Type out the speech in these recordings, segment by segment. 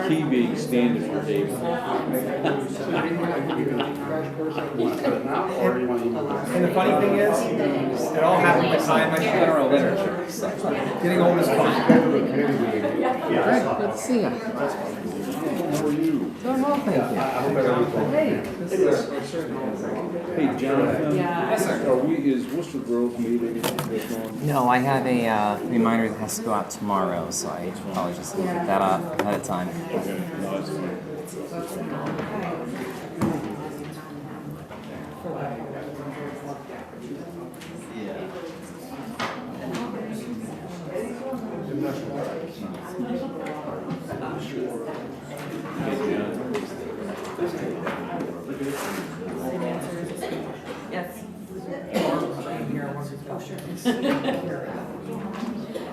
key being standard for table. And the funny thing is, it all happened at the time I general literature. So getting old is fun. Great, good to see you. How are you? Doing well, thank you. Hey, Hey, Jonathan. Yeah. Is Wooster Grove meeting this month? no, I have a reminder that has to go out tomorrow, so I probably just need to get that up ahead of time. Okay, no, that's fine. Yes. Oh, sure.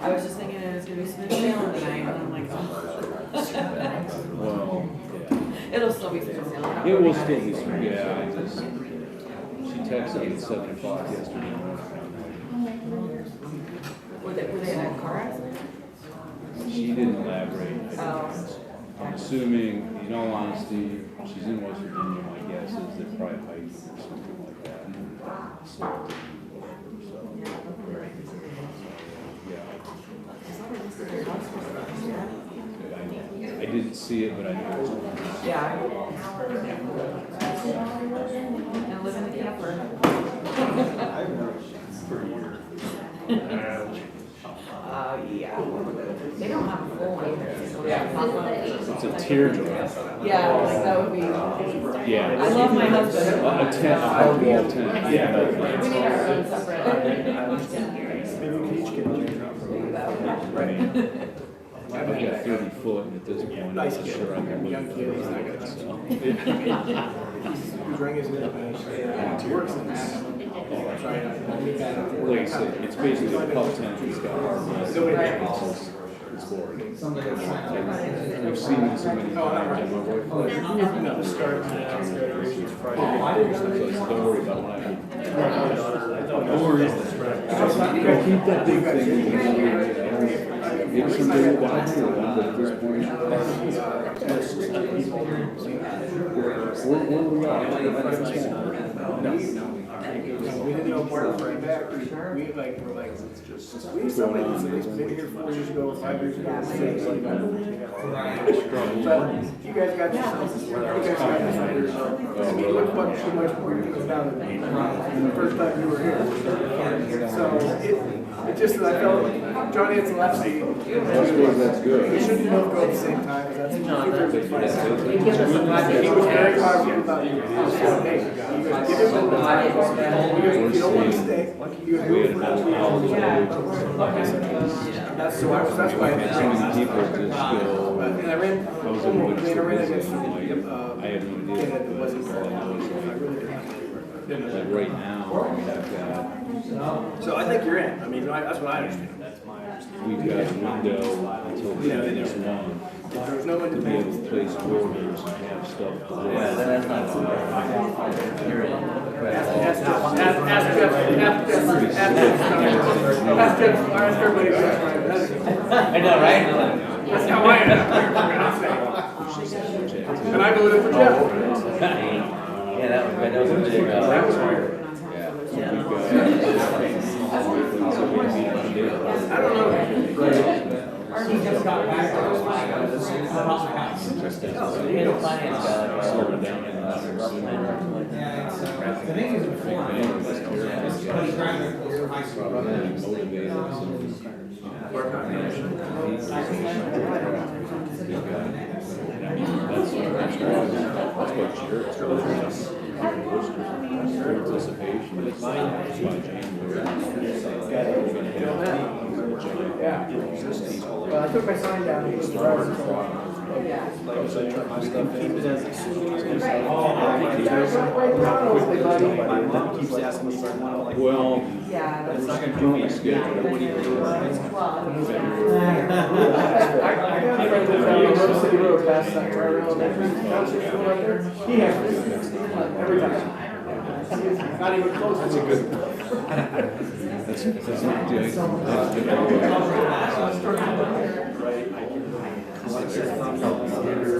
I was just thinking it was gonna be smooth sailing tonight, and I'm like, oh. Well, yeah. It'll still be smooth sailing. It will still be, yeah, I just, she texted me at 7 o'clock yesterday. Were they in a car accident? She didn't elaborate. Oh. I'm assuming, in all honesty, she's in West Virginia, my guess is they're probably hiking or something like that. So, yeah. I didn't see it, but I know it was on. Yeah. And live in the camper. Yeah. They don't have a full one either. It's a teardrop. Yeah, that would be. Yeah. I love my husband. A tent, a hard wall tent. Yeah. We need our own separate. I've got 30 foot and at this point, I'm not sure I can live with it. So. Whose ring is it? Works in that. Like I said, it's basically a pup tent that's got hard walls. It's boring. I've seen it so many times and my wife like, don't worry about what I do. Don't worry. Keep that big thing. Get somebody down here, but at this point, where we are? We didn't know part of right back. We're like, we somebody who's been here 4 years ago, 5 years ago. But you guys got yourselves. I mean, it looks much too much more to down than the first time you were here. So it just, I felt John Ancelessi. That's good. We shouldn't both go at the same time. That's he was very positive about you. Hey, you guys give him the time. You don't want to stay. You We had enough knowledge. That's why I So many people just go, and I ran against I had no idea. that wasn't very Like right now, I've got, So I think you're in. I mean, that's what I understand. we've got a window until the end of this month There's no to be able independence. to place orders and have stuff. that's not too bad. You're in. Ask everybody. I know, right? That's how I am. And I voted for Jeff. Yeah, that was a big. That was weird. I don't know. He just got back. Well, I took my sign down. It was driving. Well, Yeah, that's not we're doing a schedule. What do you do? I got a friend that's down on Wooster City Road past that elementary township school right there. He has this every time. Not even close. That's a good. That's not good. That's good.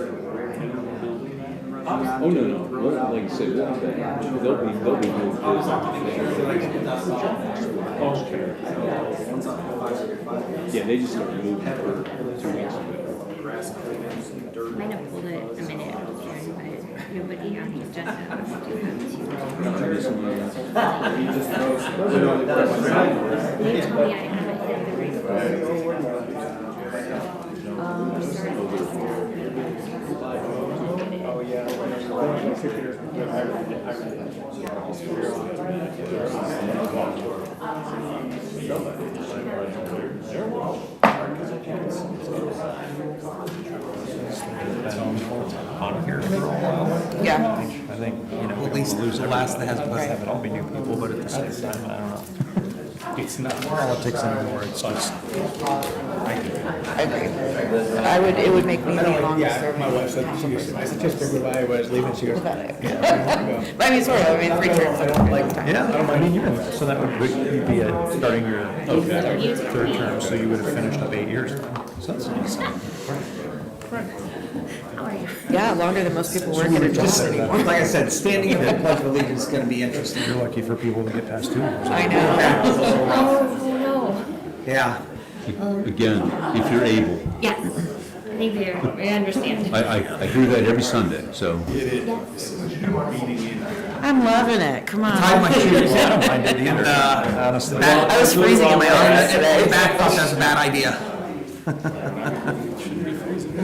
Oh, no. Well, like I said, they'll be moved. Yeah, they just started moving for 2 weeks ago. Might have pulled it a minute, Karen, but nobody on the agenda. Do have to. They told me I haven't hit the On here for a while. Yeah. I think, at least the last that has have it all be new people, but at the same time, I don't know. It's not politics anymore, it's just. I agree. It would make me the longest serving. My wife said, I just figured I was leaving, she goes, But I mean, sort of, 3 terms, I don't like time. Yeah, I mean, so that would you'd be starting your third term, so you would have finished up 8 years now. So that's nice. How are you? Yeah, longer than most people work at a job anymore. Like I said, standing in the Pledge of Allegiance is going to be interesting. You're lucky for people to get past 2 years. I know. Oh, no. Yeah. Again, if you're able. Yes. Thank you. I understand. I hear that every Sunday, so. I'm loving it. Come on. Tied my shoes. I don't mind it either, honestly. I was freezing in my office today. Back off, that's a bad idea.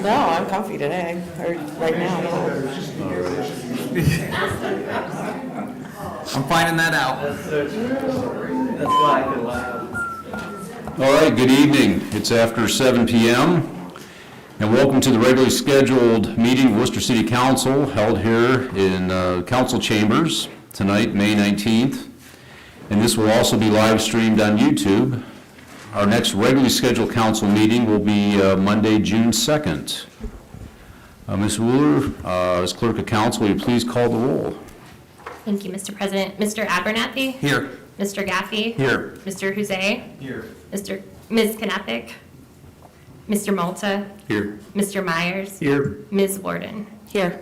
No, I'm comfy today, or right now. I'm finding that out. All right, good evening. It's after 7 p.m. And welcome to the regularly scheduled meeting of Wooster City Council held here in council chambers tonight, May 19th. And this will also be live streamed on YouTube. Our next regularly scheduled council meeting will be Monday, June 2nd. Ms. Wooler, as clerk of council, will you please call the roll? Thank you, Mr. President. Mr. Abernathy? Here. Mr. Gaffey? Here. Mr. Jose? Here. Ms. Knappich? Mr. Malta? Here. Mr. Myers? Here. Ms. Warden? Here.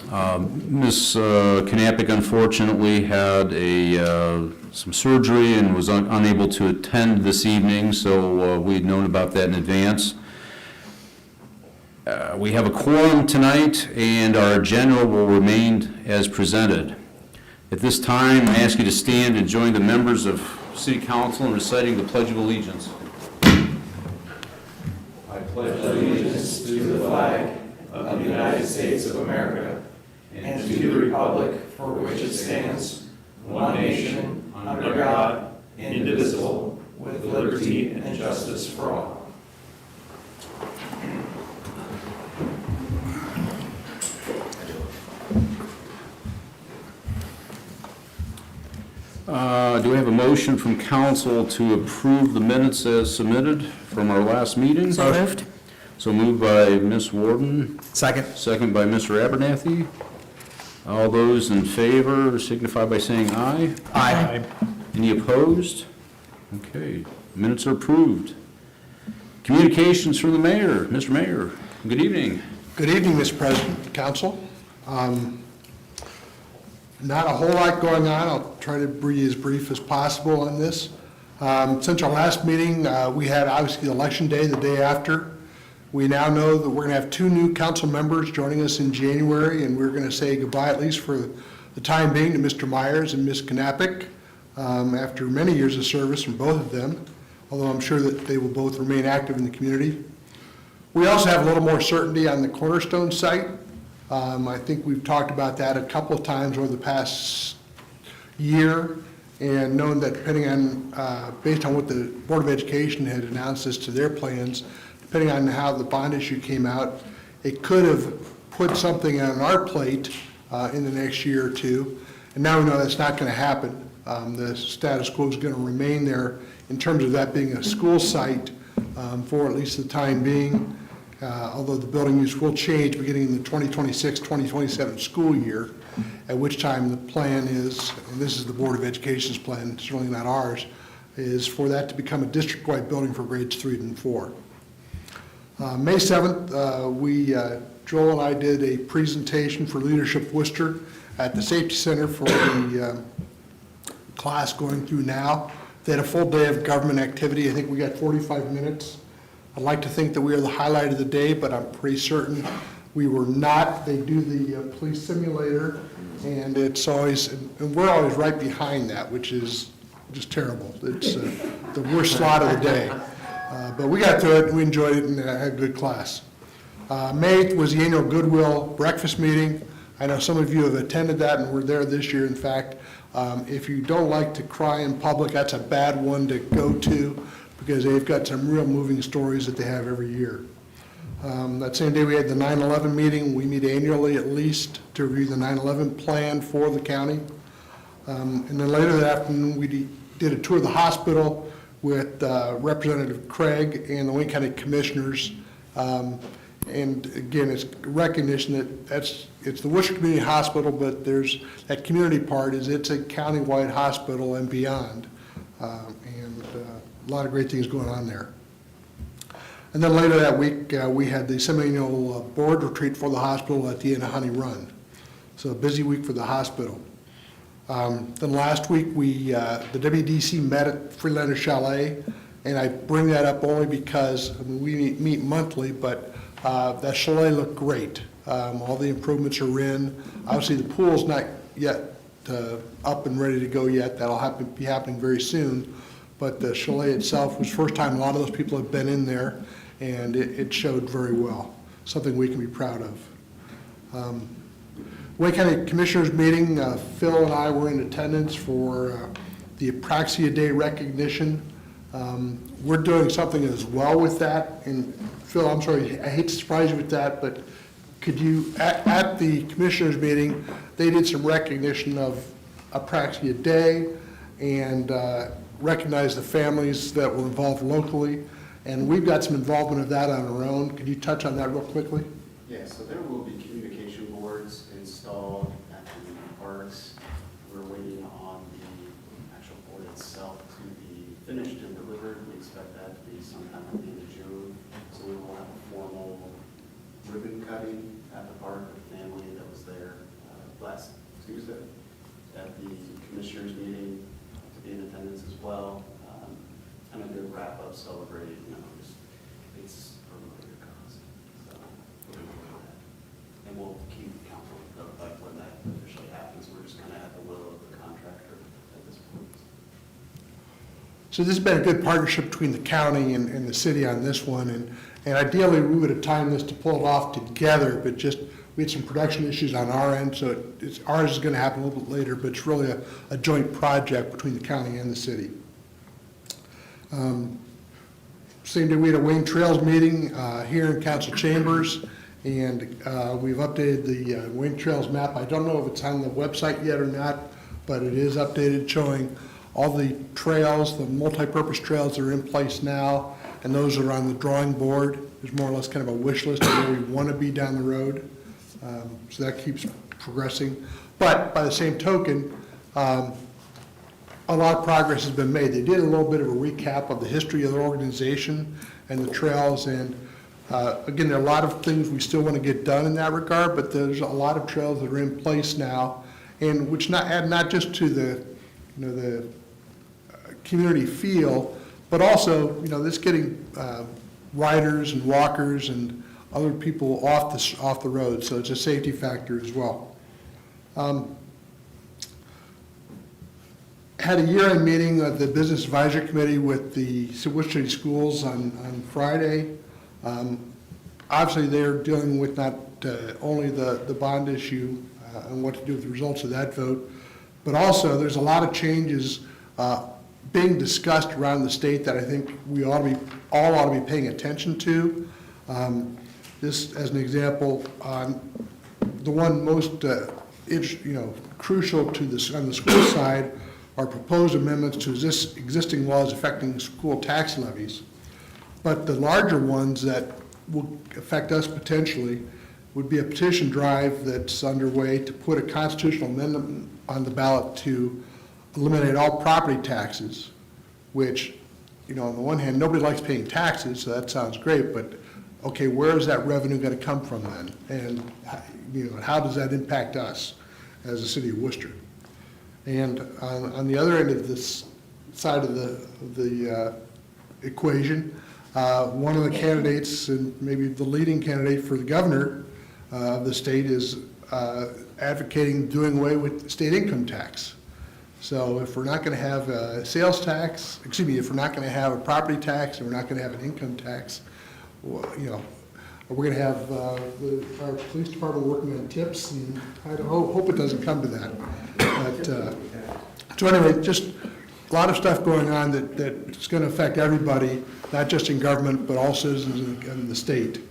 Ms. Knappich unfortunately had some surgery and was unable to attend this evening, so we had known about that in advance. We have a quorum tonight, and our agenda will remain as presented. At this time, I ask you to stand and join the members of City Council in reciting the Pledge of Allegiance. I pledge allegiance to the flag of the United States of America and to the republic for which it stands, one nation, under God, indivisible, with liberty and justice for all. Do we have a motion from council to approve the minutes as submitted from our last meeting? So moved. So moved by Ms. Warden, Second. second by Mr. Abernathy. All those in favor signify by saying aye. Aye. Any opposed? Okay, minutes are approved. Communications from the mayor. Mr. Mayor, good evening. Good evening, Mr. President, Council. Not a whole lot going on. I'll try to be as brief as possible on this. Since our last meeting, we had obviously Election Day, the day after. We now know that we're going to have 2 new council members joining us in January, and we're going to say goodbye, at least for the time being, to Mr. Myers and Ms. Knappich, after many years of service from both of them, although I'm sure that they will both remain active in the community. We also have a little more certainty on the Cornerstone site. I think we've talked about that a couple of times over the past year, and known that depending on, based on what the Board of Education had announced as to their plans, depending on how the bond issue came out, it could have put something on our plate in the next year or two, and now we know that's not going to happen. The status quo is going to remain there in terms of that being a school site for at least the time being. Although the building use will change beginning in the 2026-2027 school year, at which time the plan is, and this is the Board of Education's plan, certainly not ours, is for that to become a district-wide building for grades 3 and 4. May 7th, Joel and I did a presentation for Leadership Worcester at the Safety Center for the class going through now. They had a full day of government activity. I think we got 45 minutes. I'd like to think that we are the highlight of the day, but I'm pretty certain we were not. They do the police simulator, and it's always, and we're always right behind that, which is just terrible. It's the worst slot of the day. But we got through it, we enjoyed it, and had a good class. May 8th was the annual Goodwill breakfast meeting. I know some of you have attended that and were there this year. In fact, if you don't like to cry in public, that's a bad one to go to because they've got some real moving stories that they have every year. That same day we had the 9/11 meeting. We meet annually at least to review the 9/11 plan for the county. And then later that afternoon we did a tour of the hospital with Representative Craig and the Wayne County Commissioners. And again, it's recognition that it's the Worcester Community Hospital, but there's that community part is it's a county-wide hospital and beyond. And a lot of great things going on there. And then later that week, we had the semi-annual board retreat for the hospital at the end of Honey Run. So a busy week for the hospital. Then last week, the WDC met at Freelander Chalet, and I bring that up only because we meet monthly, but that chalet looked great. All the improvements are in. Obviously, the pool's not yet up and ready to go yet. That'll be happening very soon. But the chalet itself was the first time a lot of those people have been in there, and it showed very well. Something we can be proud of. Wayne County Commissioners meeting, Phil and I were in attendance for the Apraxia Day recognition. We're doing something as well with that. And Phil, I'm sorry, I hate to surprise you with that, but could you, at the Commissioners meeting, they did some recognition of Apraxia Day and recognize the families that were involved locally. And we've got some involvement of that on our own. Could you touch on that real quickly? Yeah, so there will be communication boards installed at the parks. We're waiting on the actual board itself to be finished and delivered. We expect that to be sometime at the end of June. So we will have a formal ribbon cutting at the park with the family that was there last Tuesday at the commissioners meeting to be in attendance as well. Kind of do a wrap up, celebrate, it's a related cause. So we're going to do that. And we'll keep council notified when that officially happens. We're just kind of at the will of the contractor at this point. So this has been a good partnership between the county and the city on this one. And ideally, we would have timed this to pull it off together, but just we had some production issues on our end, so ours is going to happen a little bit later, but it's really a joint project between the county and the city. Same day, we had a Wayne Trails meeting here in council chambers, and we've updated the Wayne Trails map. I don't know if it's on the website yet or not, but it is updated, showing all the trails, the multi-purpose trails that are in place now, and those are on the drawing board. There's more or less kind of a wish list of where we want to be down the road. So that keeps progressing. But by the same token, a lot of progress has been made. They did a little bit of a recap of the history of the organization and the trails, and again, there are a lot of things we still want to get done in that regard, but there's a lot of trails that are in place now, and which add not just to the community feel, but also this getting riders and walkers and other people off the road. So it's a safety factor as well. Had a year-end meeting of the Business Advisory Committee with the Wooster City Schools on Friday. Obviously, they're dealing with not only the bond issue and what to do with the results of that vote, but also there's a lot of changes being discussed around the state that I think we all ought to be paying attention to. This, as an example, the one most crucial to this on the school side are proposed amendments to existing laws affecting school tax levies. But the larger ones that will affect us potentially would be a petition drive that's underway to put a constitutional amendment on the ballot to eliminate all property taxes, which, on the one hand, nobody likes paying taxes, so that sounds great, but okay, where is that revenue going to come from then? And, how does that impact us as the city of Worcester? And on the other end of this side of the equation, one of the candidates, and maybe the leading candidate for the governor of the state, is advocating doing away with state income tax. So if we're not going to have a sales tax, if we're not going to have a property tax, and we're not going to have an income tax, well, we're going to have our police department working on tips, and I hope it doesn't come to that. But, so anyway, just a lot of stuff going on that's going to affect everybody, not just in government, but all citizens in the state.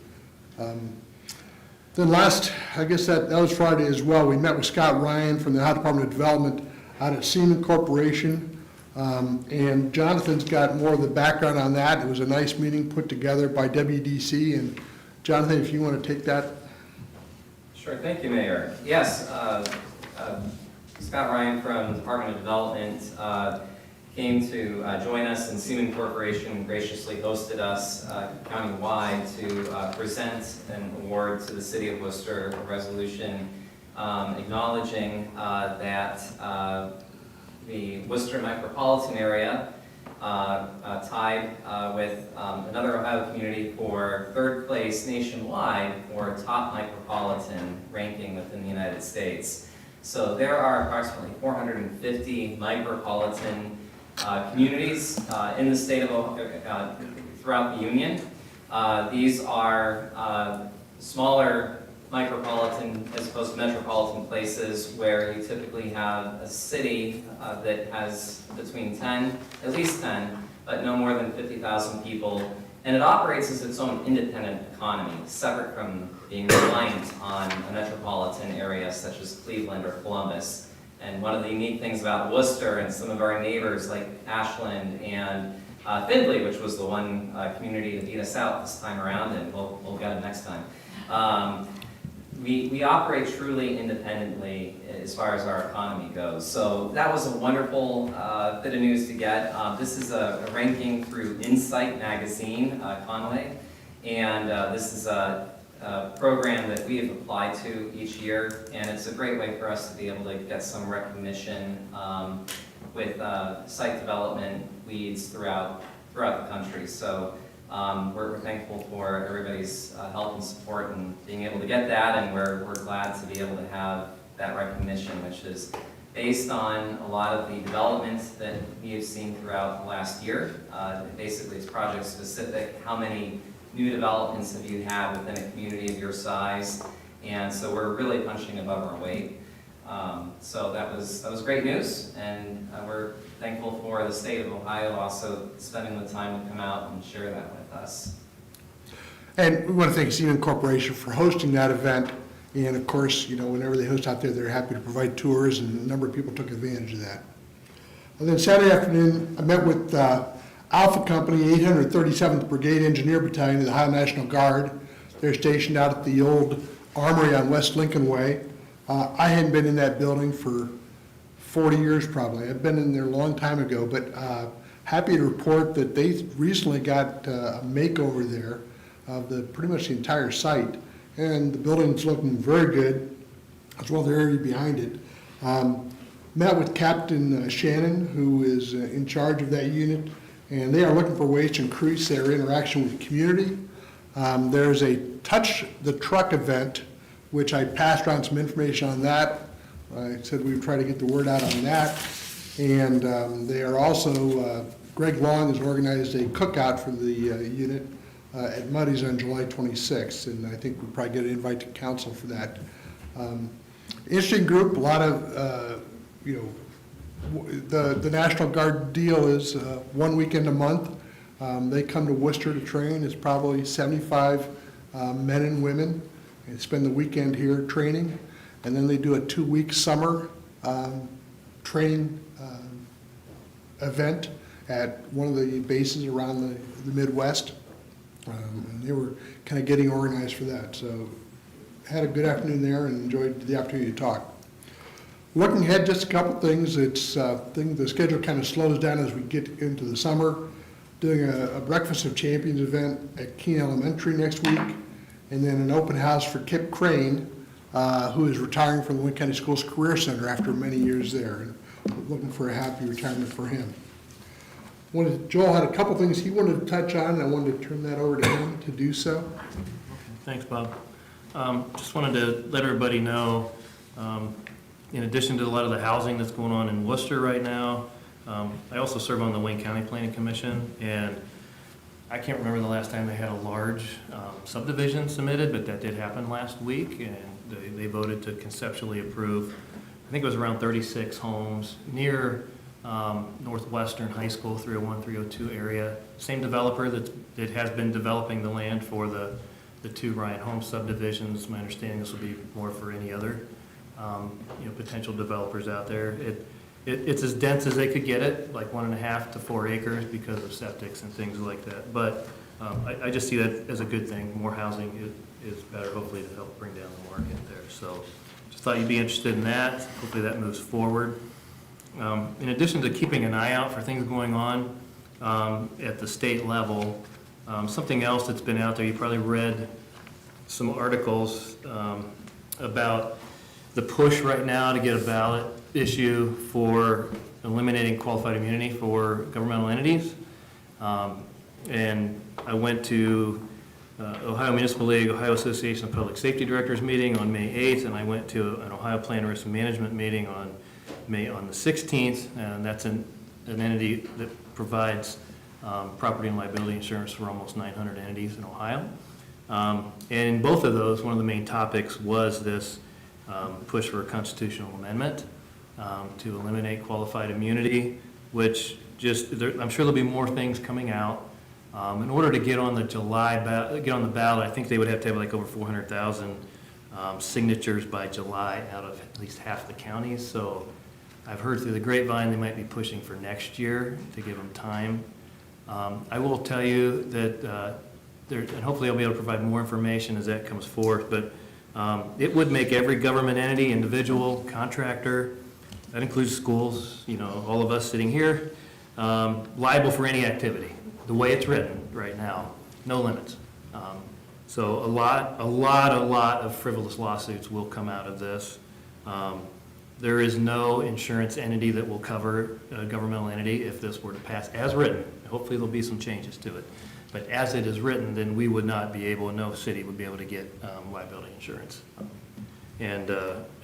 Then last, I guess that was Friday as well, we met with Scott Ryan from the Ohio Department of Development out at Seaman Corporation. And Jonathan's got more of the background on that. It was a nice meeting put together by WDC. And Jonathan, if you want to take that. Sure, thank you, Mayor. Yes, Scott Ryan from the Department of Development came to join us, and Seaman Corporation graciously hosted us countywide to present an award to the City of Worcester, a resolution acknowledging that the Worcester micropolitan area tied with another Ohio community for third place nationwide for top micropolitan ranking within the United States. So there are approximately 450 micropolitan communities in the state of Ohio, throughout the Union. These are smaller micropolitan as opposed to metropolitan places where you typically have a city that has between 10, at least 10, but no more than 50,000 people, and it operates as its own independent economy, separate from being reliant on a metropolitan area such as Cleveland or Columbus. And one of the unique things about Worcester and some of our neighbors like Ashland and Findlay, which was the one community that beat us out this time around, and we'll get it next time. We operate truly independently as far as our economy goes. So that was a wonderful bit of news to get. This is a ranking through Insight magazine, Conway, and this is a program that we have applied to each year, and it's a great way for us to be able to get some recognition with site development leads throughout the country. So we're thankful for everybody's help and support in being able to get that, and we're glad to be able to have that recognition, which is based on a lot of the development that we have seen throughout the last year. Basically, it's project specific. How many new developments have you had within a community of your size? And so we're really punching above our weight. So that was great news, and we're thankful for the state of Ohio also spending the time to come out and share that with us. And we want to thank Seaman Corporation for hosting that event. And of course, whenever they host out there, they're happy to provide tours, and a number of people took advantage of that. And then Saturday afternoon, I met with Alpha Company, 837th Brigade Engineer Battalion of the Ohio National Guard. They're stationed out at the old armory on West Lincoln Way. I hadn't been in that building for 40 years probably. I've been in there a long time ago, but happy to report that they recently got a makeover there of pretty much the entire site. And the building's looking very good, as well as the area behind it. Met with Captain Shannon, who is in charge of that unit, and they are looking for ways to increase their interaction with the community. There's a Touch the Truck event, which I passed around some information on that. I said we would try to get the word out on that. And they are also, Greg Long has organized a cookout for the unit at Muddy's on July 26th, and I think we'll probably get an invite to council for that. Interesting group, a lot of, the National Guard deal is 1 weekend a month. They come to Worcester to train. It's probably 75 men and women. They spend the weekend here training, and then they do a 2-week summer training event at one of the bases around the Midwest. And they were kind of getting organized for that. So had a good afternoon there and enjoyed the opportunity to talk. Looking ahead, just a couple things. The schedule kind of slows down as we get into the summer. doing a Breakfast of Champions event at Keene Elementary next week, and then an open house for Kip Crane, who is retiring from the Wayne County Schools Career Center after many years there. And looking for a happy retirement for him. Joel had a couple things he wanted to touch on, and I wanted to turn that over to him to do so. Thanks, Bob. Just wanted to let everybody know, in addition to a lot of the housing that's going on in Worcester right now, I also serve on the Wayne County Planning Commission, and I can't remember the last time they had a large subdivision submitted, but that did happen last week, and they voted to conceptually approve, I think it was around 36 homes near Northwestern High School, 301, 302 area. Same developer that has been developing the land for the two Ryan Homes subdivisions. My understanding this will be more for any other potential developers out there. It's as dense as they could get it, like 1.5 to 4 acres because of septics and things like that. But I just see that as a good thing. More housing is better, hopefully, to help bring down the market there. So just thought you'd be interested in that. Hopefully that moves forward. In addition to keeping an eye out for things going on at the state level, something else that's been out there, you probably read some articles about the push right now to get a ballot issue for eliminating qualified immunity for governmental entities. And I went to Ohio Municipal League, Ohio Association of Public Safety Directors meeting on May 8th, and I went to an Ohio Plan Risk Management meeting on the 16th, and that's an entity that provides property and liability insurance for almost 900 entities in Ohio. And in both of those, one of the main topics was this push for a constitutional amendment to eliminate qualified immunity, which I'm sure there'll be more things coming out. In order to get on the ballot, I think they would have to have like over 400,000 signatures by July out of at least half the counties. So I've heard through the grapevine they might be pushing for next year to give them time. I will tell you that, and hopefully I'll be able to provide more information as that comes forth, but it would make every government entity, individual, contractor, that includes schools, all of us sitting here, liable for any activity, the way it's written right now, no limits. So a lot of frivolous lawsuits will come out of this. There is no insurance entity that will cover a governmental entity if this were to pass as written. Hopefully there'll be some changes to it. But as it is written, then we would not be able, no city would be able to get liability insurance. And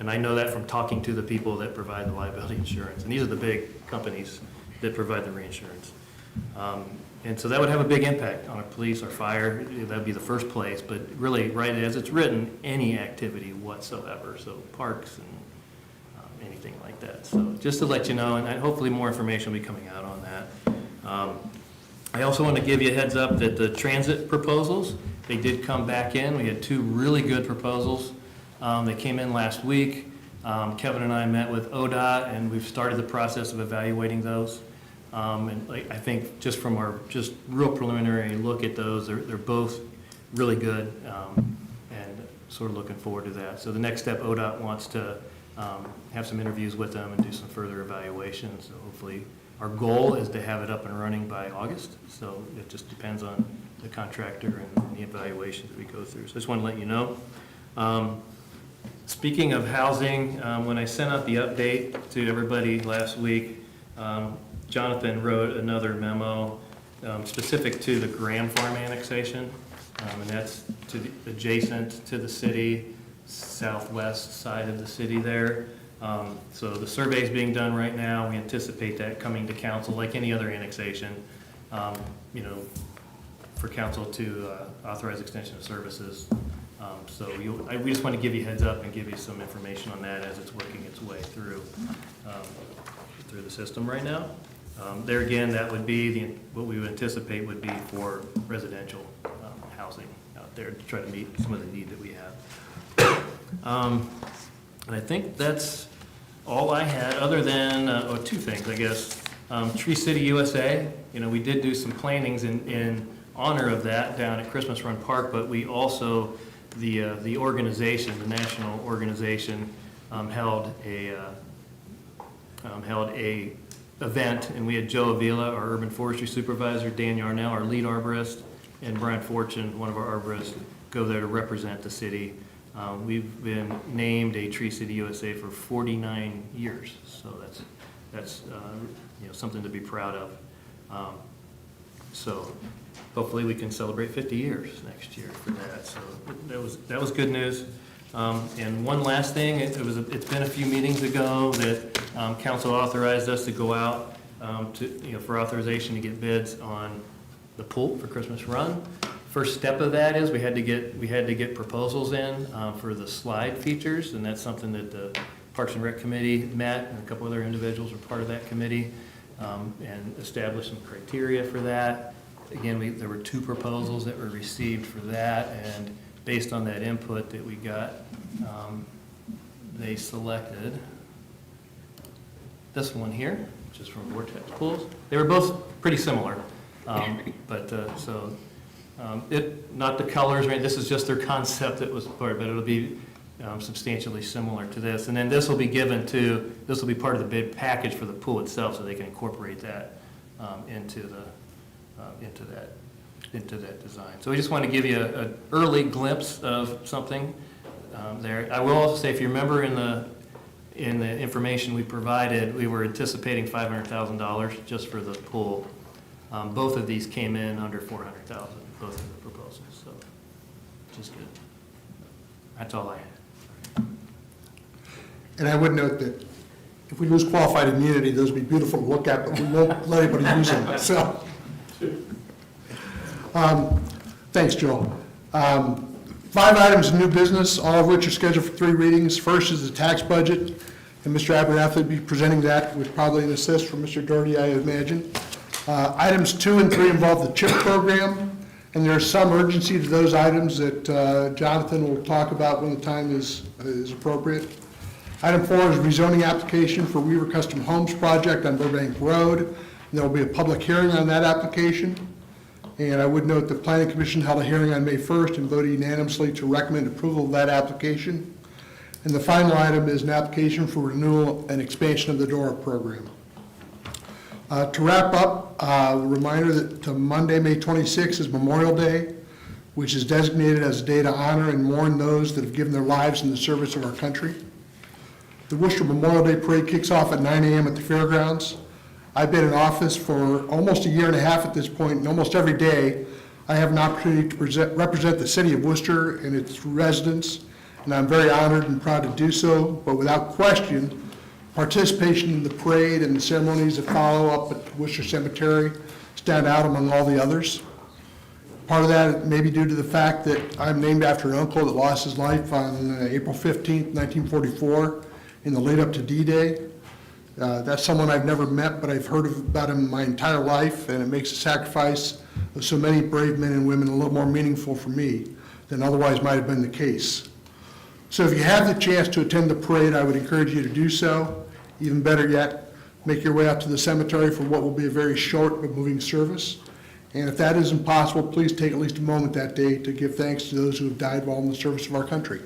I know that from talking to the people that provide the liability insurance. And these are the big companies that provide the reinsurance. And so that would have a big impact on our police, our fire. That would be the first place. But really, right as it's written, any activity whatsoever. So parks and anything like that. So just to let you know, and hopefully more information will be coming out on that. I also want to give you a heads up that the transit proposals, they did come back in. We had 2 really good proposals. They came in last week. Kevin and I met with ODOT, and we've started the process of evaluating those. And I think just from our real preliminary look at those, they're both really good, and sort of looking forward to that. So the next step, ODOT wants to have some interviews with them and do some further evaluations. So hopefully, our goal is to have it up and running by August. So it just depends on the contractor and the evaluations that we go through. So I just want to let you know. Speaking of housing, when I sent out the update to everybody last week, Jonathan wrote another memo specific to the Graham Farm annexation, and that's adjacent to the city, southwest side of the city there. So the survey is being done right now. We anticipate that coming to council like any other annexation, for council to authorize extension of services. So we just want to give you a heads up and give you some information on that as it's working its way through the system right now. There again, that would be what we would anticipate would be for residential housing out there to try to meet some of the need that we have. And I think that's all I had, other than 2 things, I guess. Tree City USA, we did do some plantings in honor of that down at Christmas Run Park, but we also, the organization, the national organization, held a event, and we had Joe Avila, our urban forestry supervisor, Dan Yarnell, our lead arborist, and Brian Fortune, one of our arborists, go there to represent the city. We've been named a Tree City USA for 49 years, so that's something to be proud of. So hopefully we can celebrate 50 years next year for that. So that was good news. And one last thing, it's been a few meetings ago that council authorized us to go out for authorization to get bids on the pool for Christmas Run. First step of that is we had to get proposals in for the slide features, and that's something that the Parks and Rec Committee met, and a couple other individuals were part of that committee, and established some criteria for that. Again, there were 2 proposals that were received for that, and based on that input that we got, they selected this one here, which is from Vortex Pools. They were both pretty similar, not the colors, right? This is just their concept that was part, but it'll be substantially similar to this. And then this will be this will be part of the bid package for the pool itself, so they can incorporate that into that design. So we just want to give you an early glimpse of something there. I will also say, if you remember in the information we provided, we were anticipating $500,000 just for the pool. Both of these came in under $400,000, both of the proposals, so which is good. That's all I had. And I would note that if we lose qualified immunity, those would be beautiful to look at, but we won't let anybody use them, so. Thanks, Joel. 5 items of new business, all of which are scheduled for 3 readings. First is the tax budget, and Mr. Abernathy will be presenting that with probably an assist from Mr. Doherty, I imagine. Items 2 and 3 involve the CHIP program, and there's some urgency to those items that Jonathan will talk about when the time is appropriate. Item 4 is rezoning application for Weaver Custom Homes project on Burbank Road. And there will be a public hearing on that application. And I would note the Planning Commission held a hearing on May 1st and voted unanimously to recommend approval of that application. And the final item is an application for renewal and expansion of the DORA program. To wrap up, a reminder that Monday, May 26th is Memorial Day, which is designated as a day to honor and mourn those that have given their lives in the service of our country. The Worcester Memorial Day Parade kicks off at 9 a.m. at the fairgrounds. I've been in office for almost a year and a half at this point, and almost every day I have an opportunity to represent the city of Worcester and its residents, and I'm very honored and proud to do so. But without question, participation in the parade and the ceremonies that follow up at Worcester Cemetery stand out among all the others. Part of that may be due to the fact that I'm named after an uncle that lost his life on April 15th, 1944, in the lead up to D-Day. That's someone I've never met, but I've heard about him my entire life, and it makes the sacrifice of so many brave men and women a little more meaningful for me than otherwise might have been the case. So if you have the chance to attend the parade, I would encourage you to do so. Even better yet, make your way out to the cemetery for what will be a very short but moving service. And if that isn't possible, please take at least a moment that day to give thanks to those who have died while in the service of our country.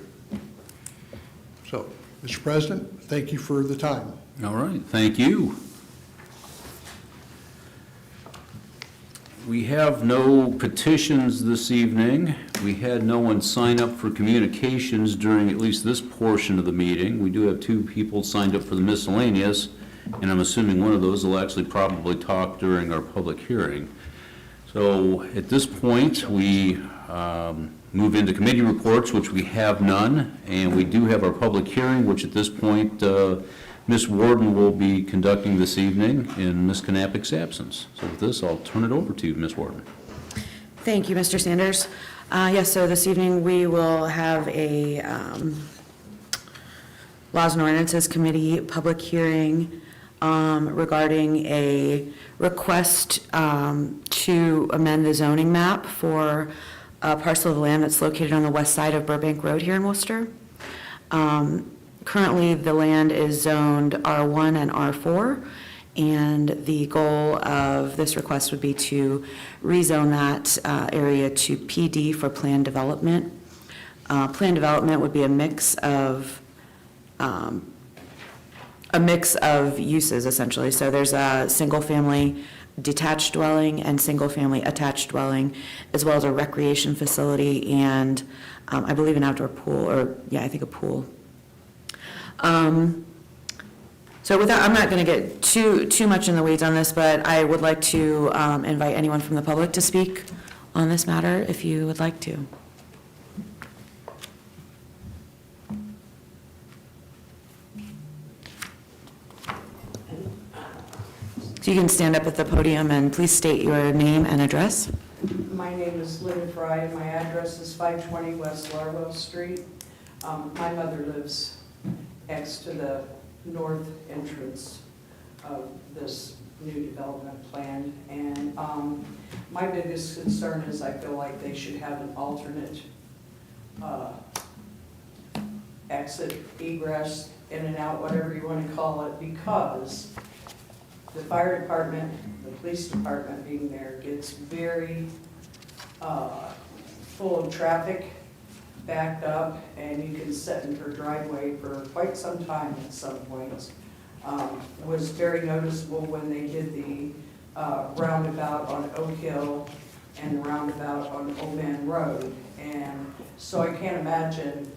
So, Mr. President, thank you for the time. All right, thank you. We have no petitions this evening. We had no one sign up for communications during at least this portion of the meeting. We do have 2 people signed up for the miscellaneous, and I'm assuming one of those will actually probably talk during our public hearing. So at this point, we move into committee reports, which we have none, and we do have our public hearing, which at this point, Ms. Warden will be conducting this evening in Ms. Knapik's absence. So with this, I'll turn it over to you, Ms. Warden. Thank you, Mr. Sanders. Yes, so this evening we will have a Laws and Ordinances Committee public hearing regarding a request to amend the zoning map for a parcel of land that's located on the west side of Burbank Road here in Worcester. Currently, the land is zoned R1 and R4, and the goal of this request would be to rezone that area to PD for planned development. Planned development would be a mix of a mix of uses essentially. So there's a single-family detached dwelling and single-family attached dwelling, as well as a recreation facility and I believe an outdoor pool, or yeah, I think a pool. So with that, I'm not going to get too much in the weeds on this, but I would like to invite anyone from the public to speak on this matter if you would like to. So you can stand up at the podium and please state your name and address. My name is Linda Fry, and my address is 520 West Larwell Street. My mother lives next to the north entrance of this new development plan, and my biggest concern is I feel like they should have an alternate exit, egress, in and out, whatever you want to call it, because the fire department, the police department being there gets very full of traffic, backed up, and you can sit in her driveway for quite some time at some points. It was very noticeable when they did the roundabout on Oak Hill and the roundabout on Old Man Road. And so I can't imagine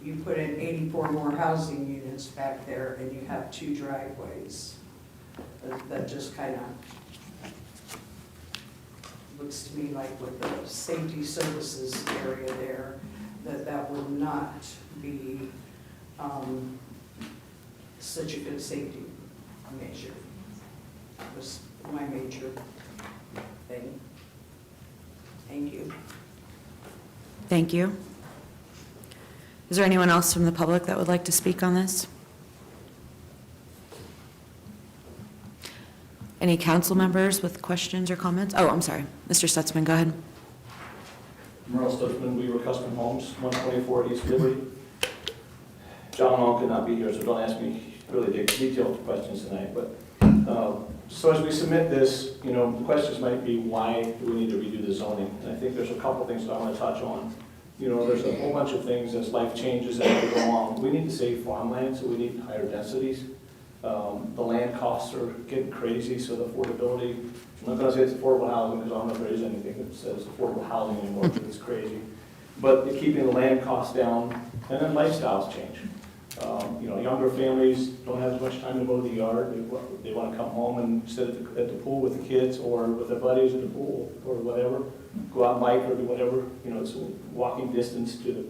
you put in 84 more housing units back there and you have 2 driveways. That just kind of looks to me like with the safety services area there, that would not be such a good safety measure. That was my major thing. Thank you. Thank you. Is there anyone else from the public that would like to speak on this? Any council members with questions or comments? Oh, I'm sorry. Mr. Stutzman, go ahead. Merle Stutzman, We Were Custom Homes, 124 East Liberty. John Long could not be here, so don't ask me really detailed questions tonight. But so as we submit this, the questions might be, why do we need to redo the zoning? And I think there's a couple things that I want to touch on. There's a whole bunch of things as life changes as we go on. We need to save farmland, so we need higher densities. The land costs are getting crazy, so the affordability, I'm not going to say it's affordable housing because I don't know if there is anything that says affordable housing anymore because it's crazy. But keeping the land costs down, and then lifestyles change. Younger families don't have as much time to mow the yard. They want to come home and sit at the pool with the kids or with their buddies at the pool or whatever, go out and bike or do whatever. It's a walking distance to the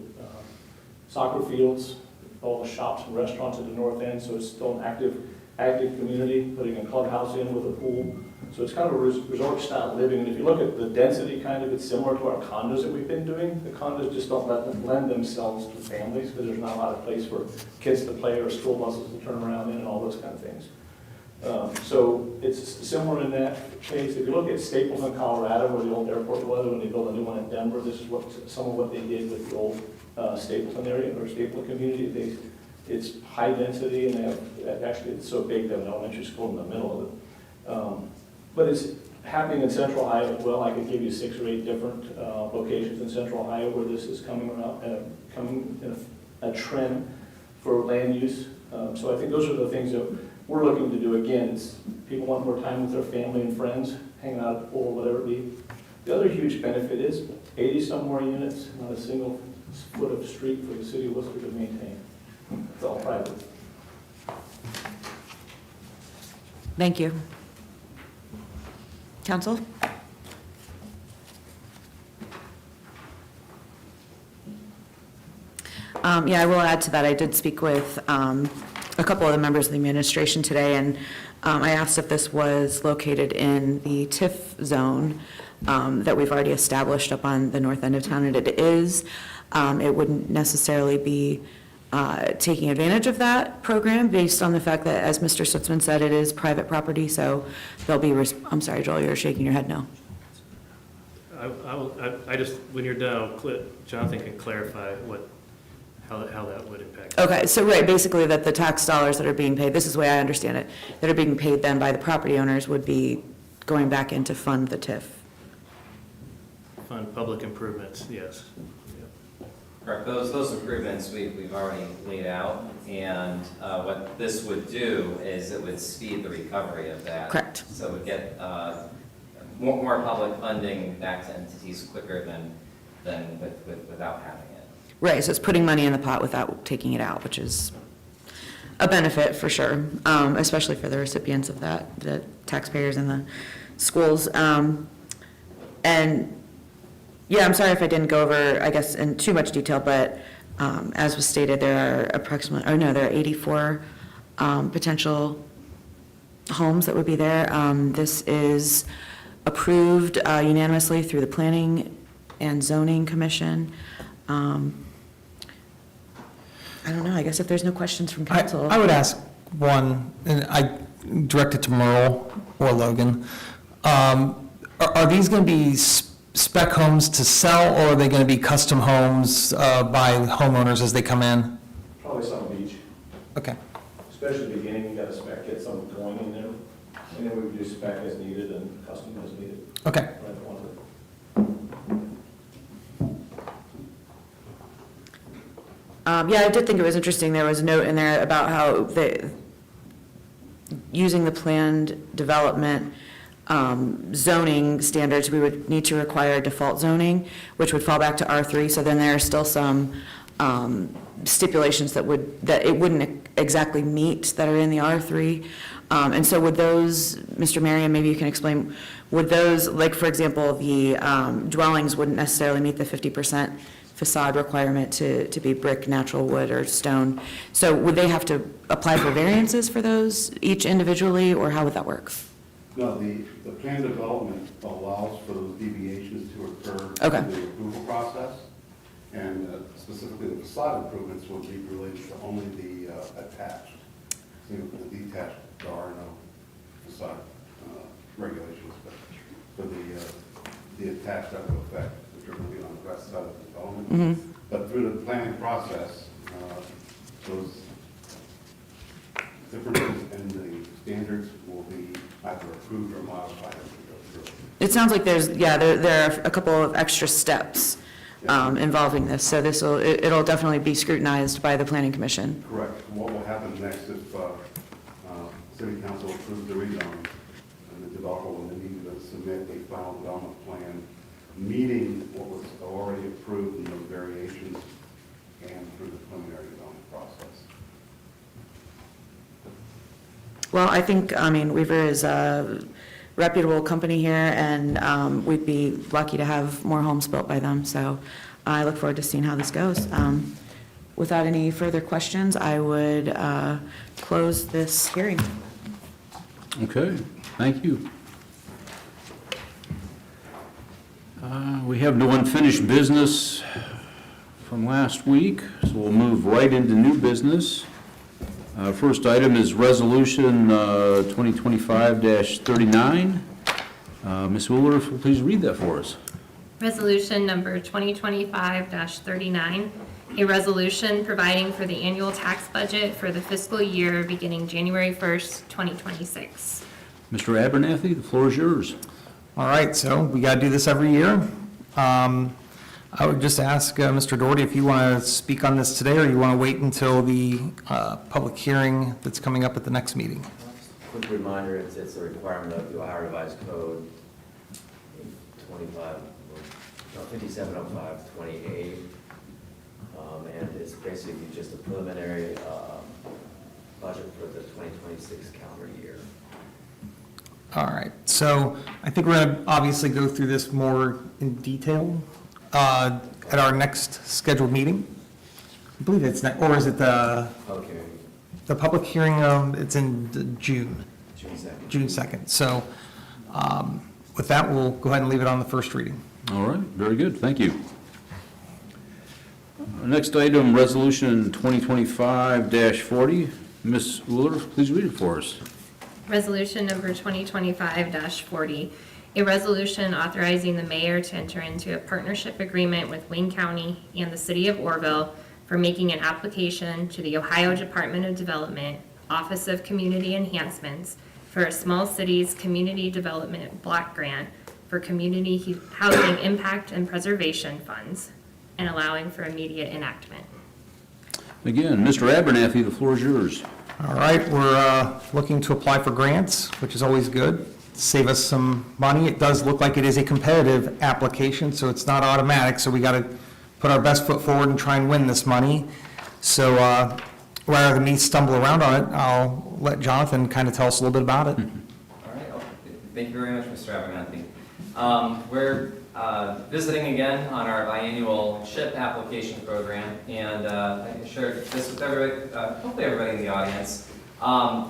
soccer fields, all the shops and restaurants at the north end, so it's still an active community, putting a clubhouse in with a pool. So it's kind of a resort style living. And if you look at the density, it's similar to our condos that we've been doing. The condos just don't lend themselves to families because there's not a lot of place for kids to play or school buses to turn around in and all those kind of things. So it's similar in that case. If you look at Stapleton, Colorado, where the old airport was, when they built a new one in Denver, this is some of what they did with the old Stapleton area or Stapleton community. It's high density, and it's so big they have an elementary school in the middle of it. But it's happening in Central Ohio as well. I could give you 6 or 8 different locations in Central Ohio where this is coming in a trend for land use. So I think those are the things that we're looking to do. Again, it's people want more time with their family and friends, hanging out at the pool, whatever it be. The other huge benefit is 80 some more units, not a single foot of street for the city of Worcester to maintain. It's all private. Thank you. Council? Yeah, I will add to that. I did speak with a couple of the members of the administration today, and I asked if this was located in the TIF zone that we've already established up on the north end of town, and it is. It wouldn't necessarily be taking advantage of that program based on the fact that, as Mr. Stutzman said, it is private property, so they'll be, I'm sorry, Joel, you're shaking your head no. I just, when you're done, Jonathan can clarify how that would impact. Okay, so right, basically that the tax dollars that are being paid, this is the way I understand it, that are being paid then by the property owners would be going back in to fund the TIF. Fund public improvements, yes. Yep. Correct, those improvements we've already laid out, and what this would do is it would speed the recovery of that. Correct. So it would get more public funding back to entities quicker than without having it. Right, so it's putting money in the pot without taking it out, which is a benefit for sure, especially for the recipients of that, the taxpayers and the schools. And yeah, I'm sorry if I didn't go over, I guess, in too much detail, but as was stated, there are 84 potential homes that would be there. This is approved unanimously through the Planning and Zoning Commission. I don't know, I guess if there's no questions from council. I would ask one, and I direct it to Merle or Logan. Are these going to be spec homes to sell, or are they going to be custom homes by homeowners as they come in? Probably some of each. Okay. Especially at the beginning, you got to spec, get something going in there, and then we would do spec as needed and custom as needed. Okay. Right, one of it. Yeah, I did think it was interesting, there was a note in there about how using the planned development zoning standards, we would need to require default zoning, which would fall back to R3, so then there are still some stipulations that it wouldn't exactly meet that are in the R3. And so would those, Mr. Marion, maybe you can explain, would those, like for example, the dwellings wouldn't necessarily meet the 50% facade requirement to be brick, natural wood, or stone. So would they have to apply for variances for those each individually, or how would that work? No, the plan development allows for those deviations to occur Okay. in the approval process. And specifically the facade improvements will be related to only the attached. You know, for the detached, there are no facade regulations, but for the attached that will affect, which are going to be on the west side of the development. Mm-hmm. But through the planning process, those differences in the standards will be either approved or modified as we go through. It sounds like there are a couple of extra steps involving this, so it'll definitely be scrutinized by the Planning Commission. Correct. What will happen next if City Council approves the rezoning, and the developer will need to submit a final development plan meeting what was already approved in those variations and through the preliminary development process. Well, I think, Weaver is a reputable company here, and we'd be lucky to have more homes built by them, so I look forward to seeing how this goes. Without any further questions, I would close this hearing. Okay, thank you. We have no unfinished business from last week, so we'll move right into new business. First item is Resolution 2025-39. Ms. Wooler, if you'll please read that for us. Resolution number 2025-39, a resolution providing for the annual tax budget for the fiscal year beginning January 1st, 2026. Mr. Abernathy, the floor is yours. All right, so we got to do this every year. I would just ask Mr. Doherty if you want to speak on this today, or you want to wait until the public hearing that's coming up at the next meeting. Quick reminder, it's a requirement of the Ohio Revised Code 5705-28, and it's basically just a preliminary budget for the 2026 calendar year. All right, so I think we're going to obviously go through this more in detail at our next scheduled meeting. I believe it's next, or is it the public hearing? It's in June. June 2nd. So with that, we'll go ahead and leave it on the first reading. All right, very good, thank you. Next item, Resolution 2025-40. Ms. Wooler, please read it for us. Resolution number 2025-40, a resolution authorizing the mayor to enter into a partnership agreement with Wayne County and the city of Orrville for making an application to the Ohio Department of Development, Office of Community Enhancements, for a Small Cities Community Development Block Grant for Community Housing Impact and Preservation Funds. and allowing for immediate enactment. Again, Mr. Abernathy, the floor is yours. All right, we're looking to apply for grants, which is always good. Save us some money. It does look like it is a competitive application, so it's not automatic, so we got to put our best foot forward and try and win this money. So rather than me stumble around on it, I'll let Jonathan kind of tell us a little bit about it. All right, thank you very much, Mr. Abernathy. We're visiting again on our biannual CHIP application program, and I can share this with everybody, hopefully everybody in the audience.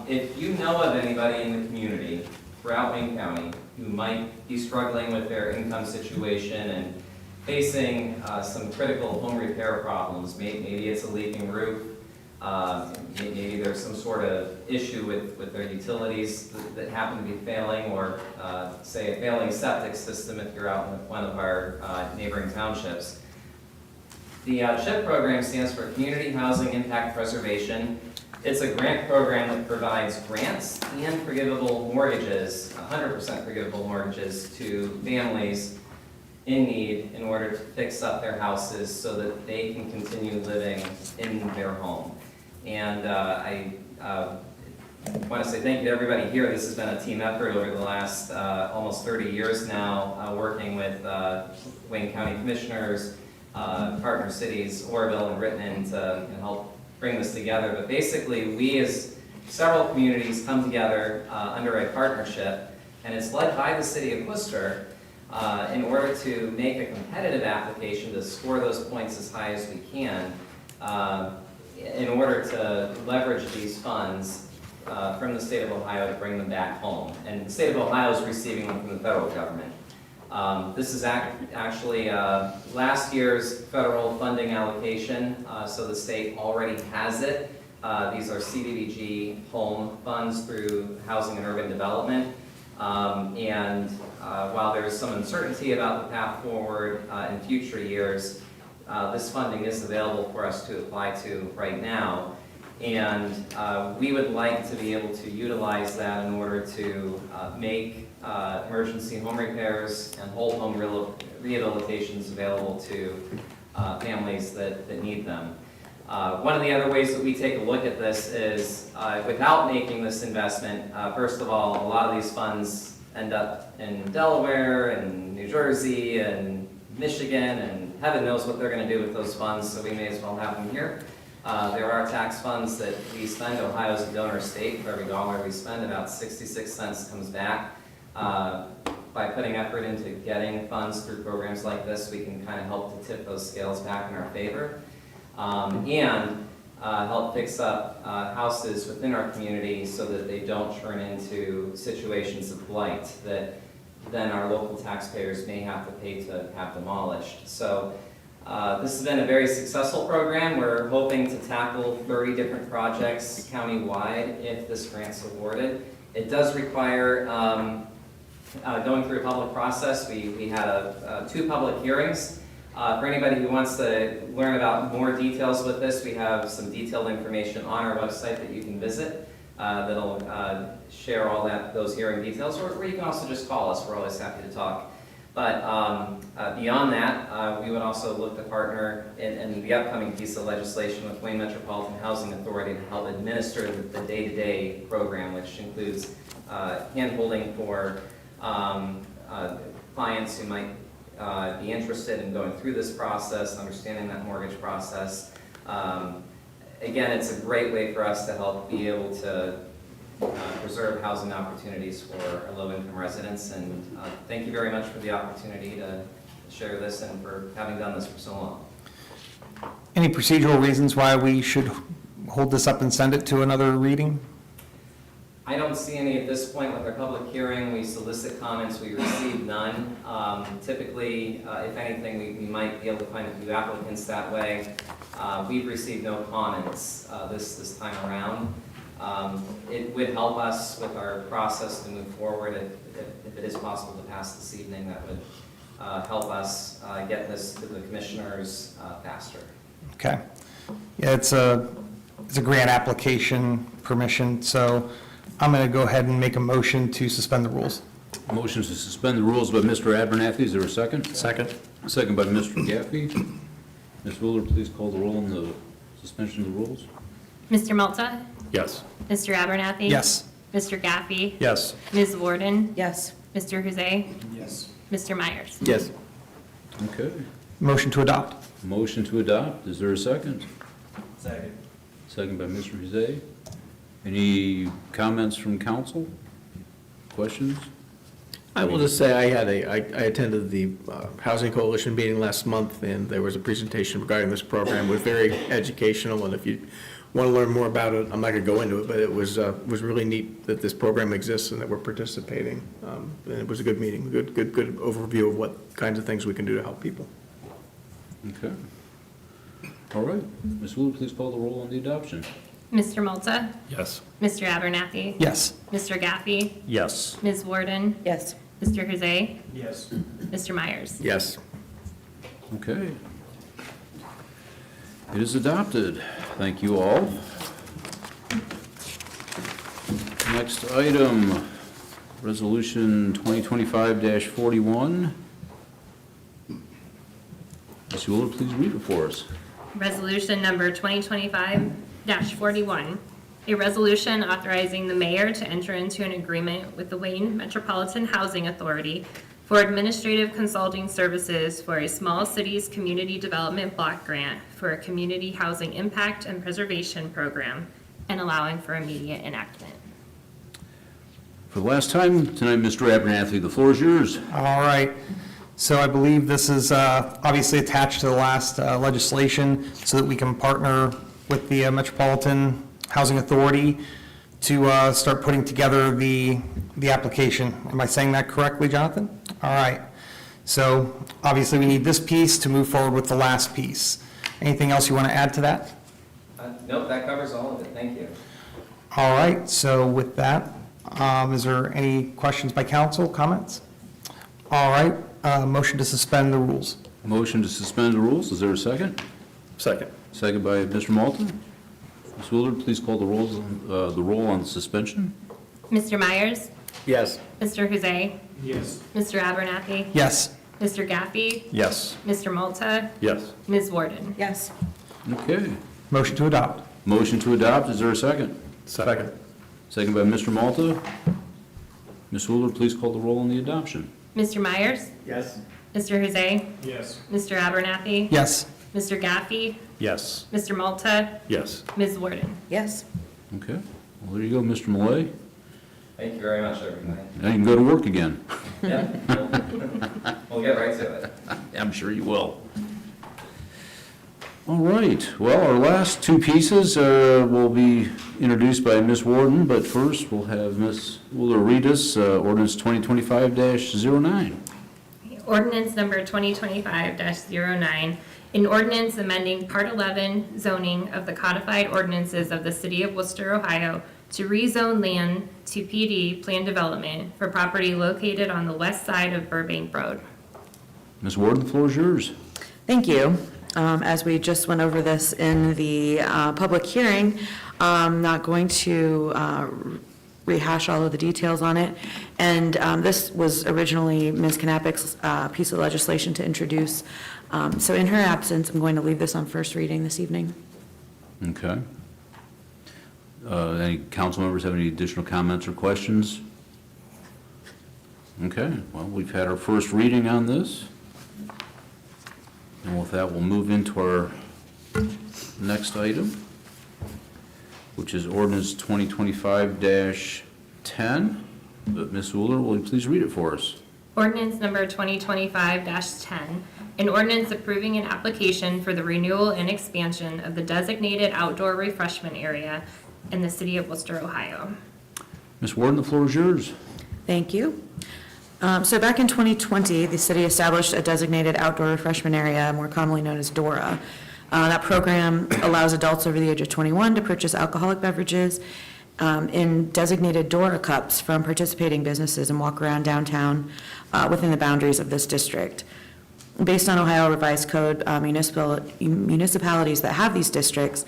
If you know of anybody in the community throughout Wayne County who might be struggling with their income situation and facing some critical home repair problems, maybe it's a leaking roof, maybe there's some sort of issue with their utilities that happen to be failing, or say a failing septic system if you're out in one of our neighboring townships. The CHIP program stands for Community Housing Impact Preservation. It's a grant program that provides grants and forgivable mortgages, 100% forgivable mortgages, to families in need in order to fix up their houses so that they can continue living in their home. And I want to say thank you to everybody here. This has been a team effort over the last almost 30 years now, working with Wayne County Commissioners, partner cities, Oroville and Rittman, to help bring this together. But basically, we as several communities come together under a partnership, and it's led by the city of Worcester in order to make a competitive application to score those points as high as we can, in order to leverage these funds from the state of Ohio to bring them back home. And the state of Ohio is receiving them from the federal government. This is actually last year's federal funding allocation, so the state already has it. These are CDBG home funds through Housing and Urban Development. While there is some uncertainty about the path forward in future years, this funding is available for us to apply to right now. And we would like to be able to utilize that in order to make emergency home repairs and whole home rehabilitations available to families that need them. One of the other ways that we take a look at this is, without making this investment, first of all, a lot of these funds end up in Delaware and New Jersey and Michigan, and heaven knows what they're going to do with those funds, so we may as well have them here. There are tax funds that we spend. Ohio is a donor state. For every dollar we spend, about 66 cents comes back. By putting effort into getting funds through programs like this, we can kind of help to tip those scales back in our favor, and help fix up houses within our community so that they don't turn into situations of blight that then our local taxpayers may have to pay to have demolished. So this has been a very successful program. We're hoping to tackle 30 different projects countywide if this grant's awarded. It does require going through a public process. We had 2 public hearings. For anybody who wants to learn about more details with this, we have some detailed information on our website that you can visit that'll share all those hearing details, or you can also just call us. We're always happy to talk. But beyond that, we would also look to partner in the upcoming piece of legislation with Wayne Metropolitan Housing Authority to help administer the day-to-day program, which includes hand-holding for clients who might be interested in going through this process, understanding that mortgage process. Again, it's a great way for us to help be able to preserve housing opportunities for our low-income residents. And thank you very much for the opportunity to share this and for having done this for so long. Any procedural reasons why we should hold this up and send it to another reading? I don't see any at this point. With our public hearing, we solicit comments, we receive none. Typically, if anything, we might be able to find a few applicants that way. We've received no comments this time around. It would help us with our process to move forward if it is possible to pass this evening. That would help us get this to the commissioners faster. Okay. Yeah, it's a grant application permission, so I'm going to go ahead and make a motion to suspend the rules. Motion to suspend the rules by Mr. Abernathy. Is there a second? Second. Second by Mr. Gaffey. Ms. Wheeler, please call the roll on the suspension of the rules. Mr. Malta? Yes. Mr. Abernathy? Yes. Mr. Gaffey? Yes. Ms. Warden? Yes. Mr. Jose? Yes. Mr. Myers? Yes. Okay. Motion to adopt. Motion to adopt, is there a second? Second. Second by Mr. Jose. Any comments from council? Questions? I will just say I attended the Housing Coalition meeting last month, and there was a presentation regarding this program. It was very educational, and if you want to learn more about it, I'm not going to go into it, but it was really neat that this program exists and that we're participating. And it was a good meeting, good overview of what kinds of things we can do to help people. Okay. All right. Ms. Wheeler, please call the roll on the adoption. Mr. Malta? Yes. Mr. Abernathy? Yes. Mr. Gaffey? Yes. Ms. Warden? Yes. Mr. Jose? Yes. Mr. Myers? Yes. Okay. It is adopted. Thank you all. Next item, Resolution 2025-41. Ms. Wheeler, please read it for us. Resolution number 2025-41, a resolution authorizing the mayor to enter into an agreement with the Wayne Metropolitan Housing Authority for administrative consulting services for a small cities community development block grant for a community housing impact and preservation program and allowing for immediate enactment. For the last time tonight, Mr. Abernathy, the floor is yours. All right. So I believe this is obviously attached to the last legislation so that we can partner with the Metropolitan Housing Authority to start putting together the application. Am I saying that correctly, Jonathan? All right. So obviously we need this piece to move forward with the last piece. Anything else you want to add to that? Nope, that covers all of it. Thank you. All right. So with that, is there any questions by council, comments? All right. Motion to suspend the rules. Motion to suspend the rules. Is there a second? Second. Second by Mr. Malta. Ms. Wheeler, please call the roll on suspension. Mr. Myers? Yes. Mr. Jose? Yes. Mr. Abernathy? Yes. Mr. Gaffey? Yes. Mr. Malta? Yes. Ms. Warden? Yes. Okay. Motion to adopt. Motion to adopt. Is there a second? Second. Second by Mr. Malta. Ms. Wheeler, please call the roll on the adoption. Mr. Myers? Yes. Mr. Jose? Yes. Mr. Abernathy? Yes. Mr. Gaffey? Yes. Mr. Malta? Yes. Ms. Warden? Yes. Okay. Well, there you go, Mr. Malay. Thank you very much, everybody. Now you can go to work again. Yeah, we'll get right to it. I'm sure you will. All right. Well, our last two pieces will be introduced by Ms. Warden, but first we'll have Ms. Wheeler read us ordinance 2025-09. Ordinance number 2025-09, an ordinance amending Part 11 zoning of the codified ordinances of the City of Wooster, Ohio, to rezone land to PD planned development for property located on the west side of Burbank Road. Ms. Warden, the floor is yours. Thank you. As we just went over this in the public hearing, I'm not going to rehash all of the details on it. And this was originally Ms. Knapik's piece of legislation to introduce. So in her absence, I'm going to leave this on first reading this evening. Okay. Any council members have any additional comments or questions? Okay, well, we've had our first reading on this. And with that, we'll move into our next item, which is ordinance 2025-10. But Ms. Wheeler, will you please read it for us? Ordinance number 2025-10, an ordinance approving an application for the renewal and expansion of the designated outdoor refreshment area in the City of Wooster, Ohio. Ms. Warden, the floor is yours. Thank you. So back in 2020, the city established a designated outdoor refreshment area, more commonly known as DORA. That program allows adults over the age of 21 to purchase alcoholic beverages in designated DORA cups from participating businesses and walk around downtown within the boundaries of this district. Based on Ohio Revised Code, municipalities that have these districts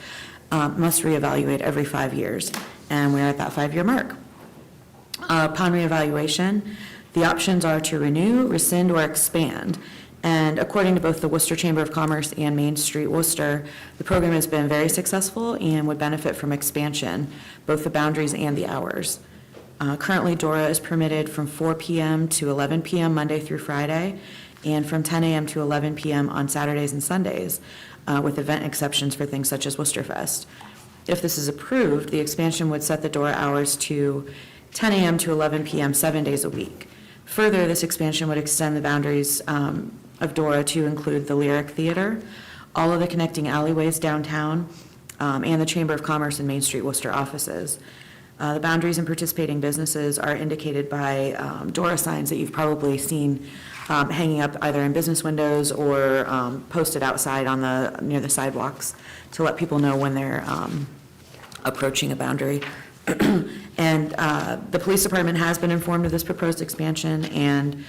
must reevaluate every 5 years, and we're at that 5-year mark. Upon reevaluation, the options are to renew, rescind, or expand. And according to both the Worcester Chamber of Commerce and Main Street Worcester, the program has been very successful and would benefit from expansion, both the boundaries and the hours. Currently, DORA is permitted from 4 p.m. to 11 p.m. Monday through Friday, and from 10 a.m. to 11 p.m. on Saturdays and Sundays, with event exceptions for things such as Worcester Fest. If this is approved, the expansion would set the DORA hours to 10 a.m. to 11 p.m. 7 days a week. Further, this expansion would extend the boundaries of DORA to include the Lyric Theater, all of the connecting alleyways downtown, and the Chamber of Commerce and Main Street Worcester offices. The boundaries and participating businesses are indicated by DORA signs that you've probably seen hanging up either in business windows or posted outside on near the sidewalks to let people know when they're approaching a boundary. And the police department has been informed of this proposed expansion and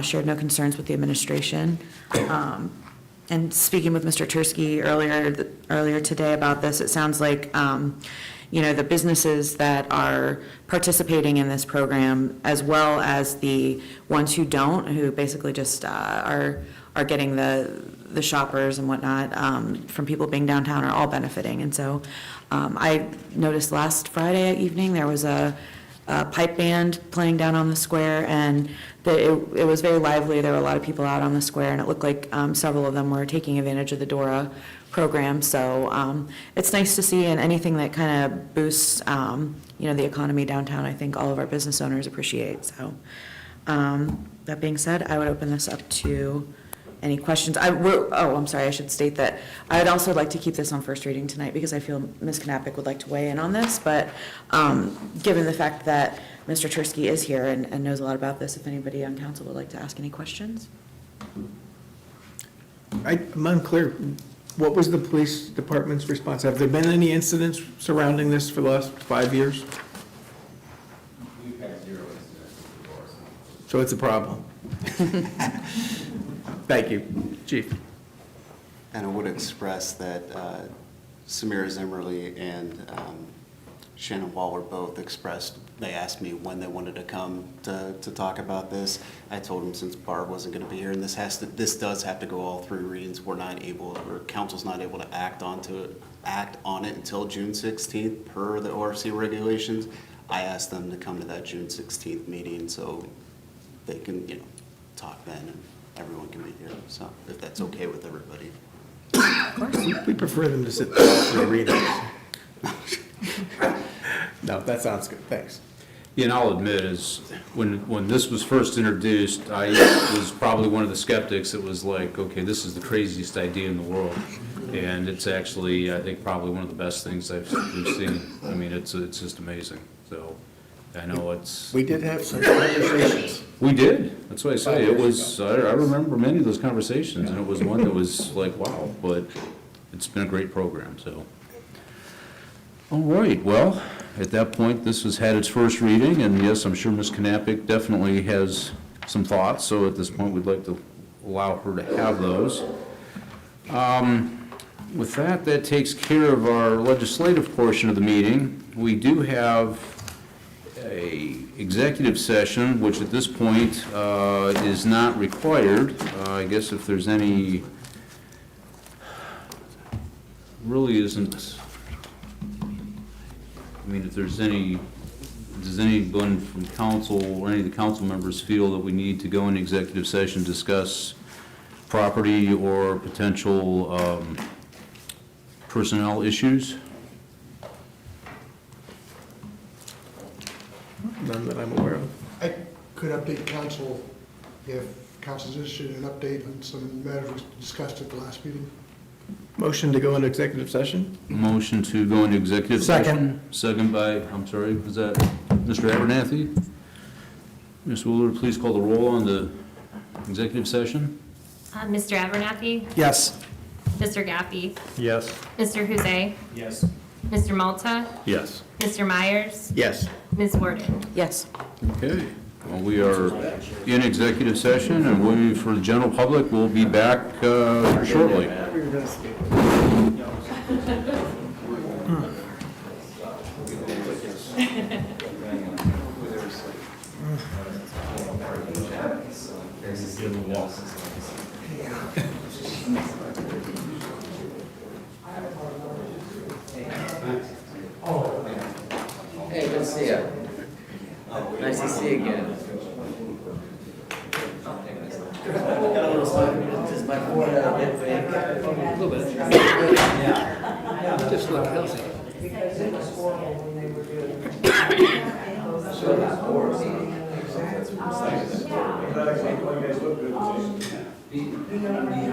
shared no concerns with the administration. And speaking with Mr. Tursky earlier today about this, it sounds like the businesses that are participating in this program, as well as the ones who don't, who basically just are getting the shoppers and whatnot from people being downtown, are all benefiting. And so I noticed last Friday evening there was a pipe band playing down on the square, and it was very lively. There were a lot of people out on the square, and it looked like several of them were taking advantage of the DORA program. So it's nice to see, and anything that kind of boosts the economy downtown, I think all of our business owners appreciate. So that being said, I would open this up to any questions. I'm sorry, I should state that I'd also like to keep this on first reading tonight because I feel Ms. Knappich would like to weigh in on this, but given the fact that Mr. Tursky is here and knows a lot about this, if anybody on council would like to ask any questions. I'm unclear. What was the police department's response? Have there been any incidents surrounding this for the last 5 years? We've had 0 incidents before. So it's a problem. Thank you, Chief. And I would express that Samira Zimmerly and Shannon Waller both they asked me when they wanted to come to talk about this. I told them since Barb wasn't going to be here, and this does have to go all 3 readings, council's not able to act on it until June 16th per the ORC regulations. I asked them to come to that June 16th meeting so they can, talk then and everyone can be here. So if that's okay with everybody. Of course. We prefer them to sit for the readings. No, that sounds good. Thanks. Yeah, and I'll admit, when this was first introduced, I was probably one of the skeptics that was like, okay, this is the craziest idea in the world. And it's actually, I think, probably one of the best things we've seen. I mean, it's just amazing. So I know We did have some conversations. We did. That's what I say. It was, I remember many of those conversations, and it was one that was like, wow, but it's been a great program, so. All right, well, at that point, this has had its first reading, and yes, I'm sure Ms. Knappich definitely has some thoughts, so at this point, we'd like to allow her to have those. With that takes care of our legislative portion of the meeting. We do have a executive session, which at this point is not required. I guess if there's any, really isn't. I mean, if there's any, does anyone from council or any of the council members feel that we need to go into executive session, discuss property or potential personnel issues? None that I'm aware of. I could update council if council's interested in an update on some matters discussed at the last meeting. Motion to go into executive session? Motion to go into executive session. Second by, I'm sorry, was that Mr. Abernathy? Ms. Wooler, please call the roll on the executive session. Mr. Abernathy? Yes. Mr. Gaffey? Yes. Mr. Huzay? Yes. Mr. Malta? Yes. Mr. Myers? Yes. Ms. Warden? Yes. Okay. Well, we are in executive session, and we, for the general public, will be back shortly. see you. Nice to see you again. Does my forehead get big? A little bit. Yeah. Just look healthy. Because it was horrible when they were doing it. So that's horrible.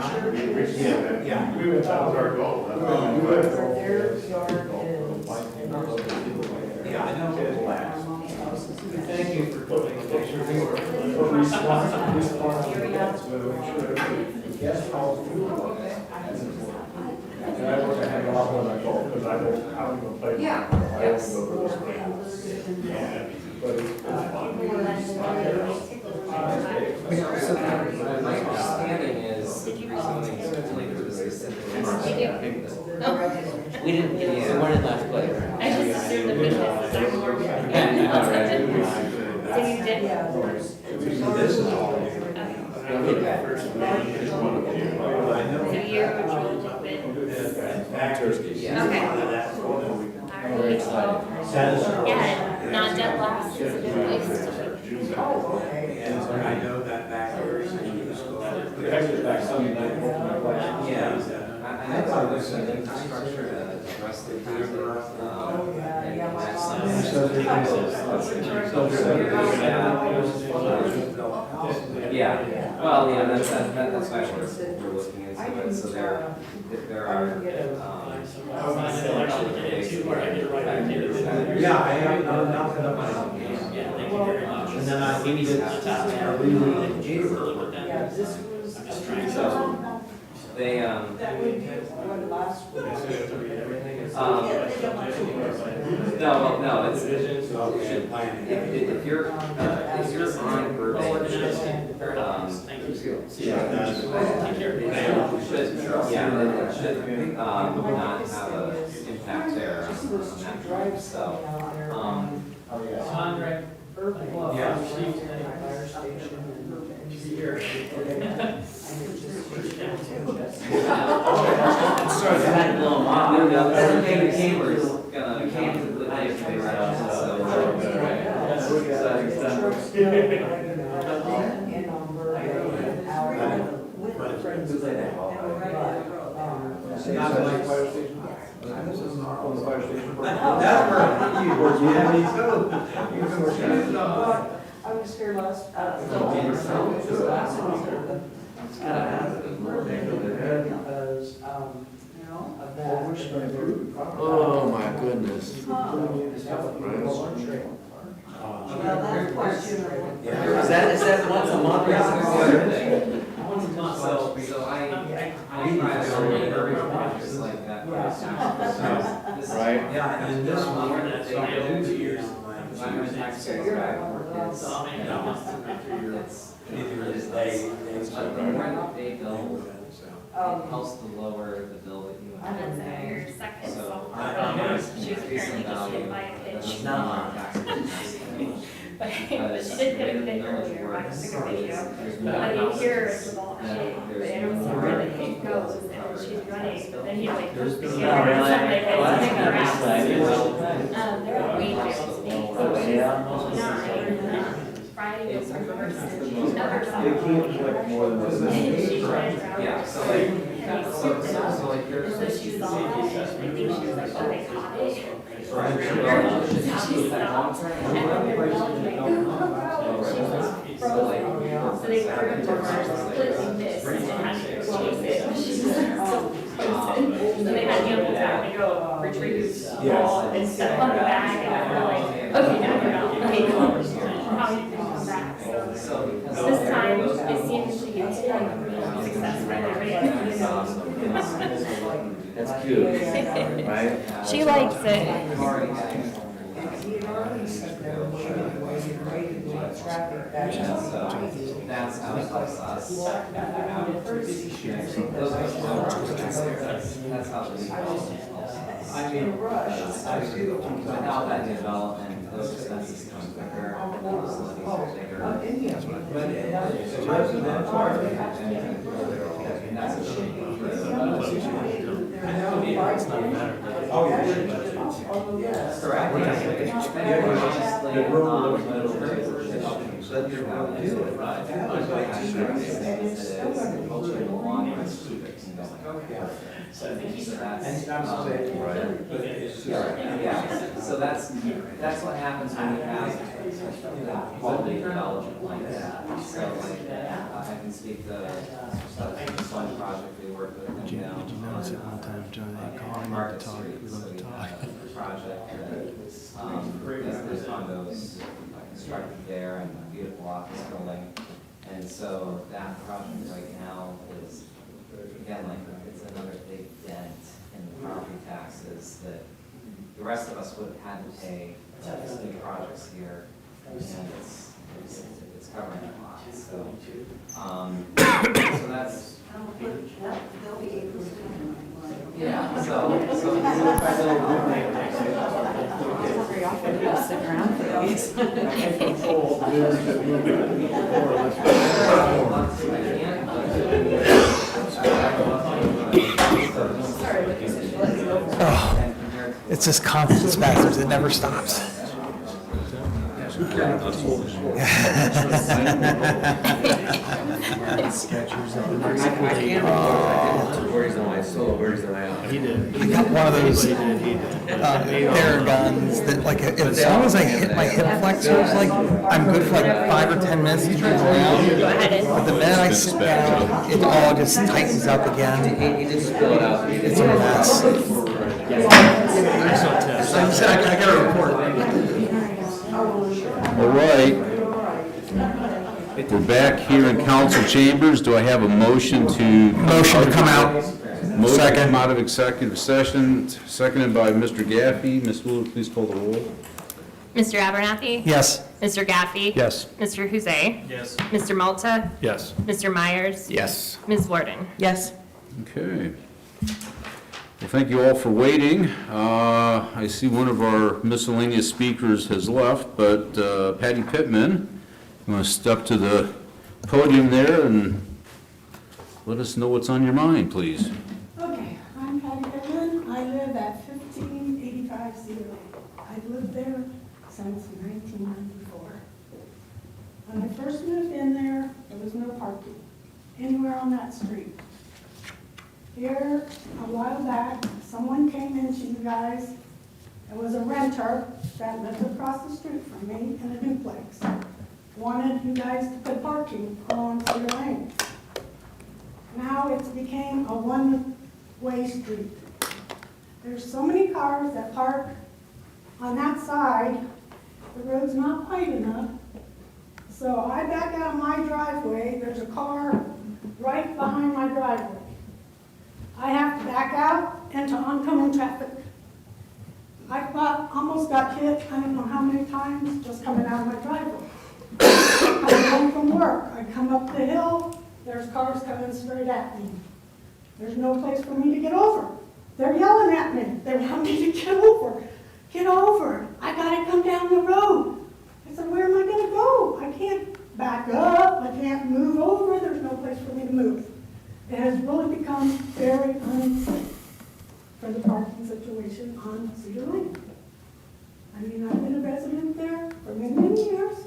Yeah. We went, that was our goal. Their yard is. Yeah, I know. Thank you for putting the picture for response to that, so we make sure that guest calls do. And I work, I have a lot when I go, because I don't, I don't even play. Yeah. I don't go to those games. Yeah, but it's My understanding is the rezoning is only for the specific. We didn't get it, so we're in last place. I just assumed the business is more. So you did? This is all. So you're Very excited. yeah, not dead last is a good place to. I know that back there. The exit back Sunday night. I thought there's an infrastructure to address the traffic, and yeah, well, yeah, that's actually what we're looking into, it. So there are, Yeah, I am, not that I'm. Yeah, thank you very much. And then I need to, Yeah, this was. so, they, That would be what last week. no, it's, if you're on Burbank, it should, not have an impact there on that drive, so, Andre. Yeah. Fire station and here. sorry, I had to blow them off. That's okay, the camera's gonna come to the knife right off, so. Not like fire station. This is not on the fire station. That's where you were, yeah, me too. You can work it. I was here last. Because, of that. Oh, my goodness. Well, that's questionable. Is that once a month? Once a month, so I try to learn every month, just like that. So, this is- Right. Yeah, and this one, that's not new to years. I'm a taxpayer, it's, Either is they. they bill, it helps to lower the bill that you have. And then your second, So, she was apparently just hit by a pitch. But she did get a bit earlier, I took a video. But you hear it's a lot of shit, but I don't see where the kid goes, and she's running, but then he like goes to the other and stuff like that, it's like grass. They're wages, Friday was her first, never saw her. She ran around. yeah, so like, so like And so there's. she saw it, I think she was like, oh, they caught it. Right. She stopped, and then her dog was like, oh, she was frozen. So they threw it to her, split missed, and had to chase it. She was so frozen. So they had to to go retrieve the ball and step on the bag, and they're like, okay, now you're out. How you can come back. So this time, it seems to be like successful. That's cute, right? She likes it. That's how it helps us. That's how this helps. I mean, Without that development, those expenses come quicker, those facilities are bigger. And that's a Correct. So that's what happens when you have quality development like that. So like, I can speak to one project we worked with them down. Did you notice at one time, John, they called him up to talk, we love to talk. Project that, there's condos constructed there and a beautiful office building. And so that project right now is, again, like, it's another big dent in the property taxes that the rest of us would have had to pay for these new projects here. And it's covering a lot, so, so that's, yeah, Very often people stick around for these. Oh, it's just constant spasms, it never stops. I got one of those air guns that, like, as long as I hit my hip flexors, like, I'm good for like 5 or 10 minutes to turn around. But the minute I sit down, it all just tightens up again. It's a mess. I got a report. All right. We're back here in council chambers. Do I have a motion to? Motion to come out. Motion to Second. come out of executive session, seconded by Mr. Gaffey. Ms. Wu, please call the roll. Mr. Abernathy? Yes. Mr. Gaffey? Yes. Mr. Huzay? Yes. Mr. Malta? Yes. Mr. Myers? Yes. Ms. Warden? Yes. Okay. Well, thank you all for waiting. I see one of our miscellaneous speakers has left, but Patty Pittman, you want to step to the podium there and let us know what's on your mind, please. Okay, I'm Patty Pittman. I live at 1585 Cedar Lane. I've lived there since 1994. When I first moved in there, there was no parking anywhere on that street. Here, a while back, someone came into you guys. It was a renter that lived across the street from me in a duplex. Wanted you guys to put parking on Cedar Lane. Now it's became a one-way street. There's so many cars that park on that side. The road's not wide enough. So I back out of my driveway. There's a car right behind my driveway. I have to back out into oncoming traffic. Almost got hit, I don't know how many times, just coming out of my driveway. I'm home from work. I come up the hill, there's cars coming straight at me. There's no place for me to get over. They're yelling at me. They want me to get over. Get over. I gotta come down the road. I said, where am I gonna go? I can't back up. I can't move over. There's no place for me to move. It has really become very unsafe for the parking situation on Cedar Lane. I mean, I've been a resident there for many, many years,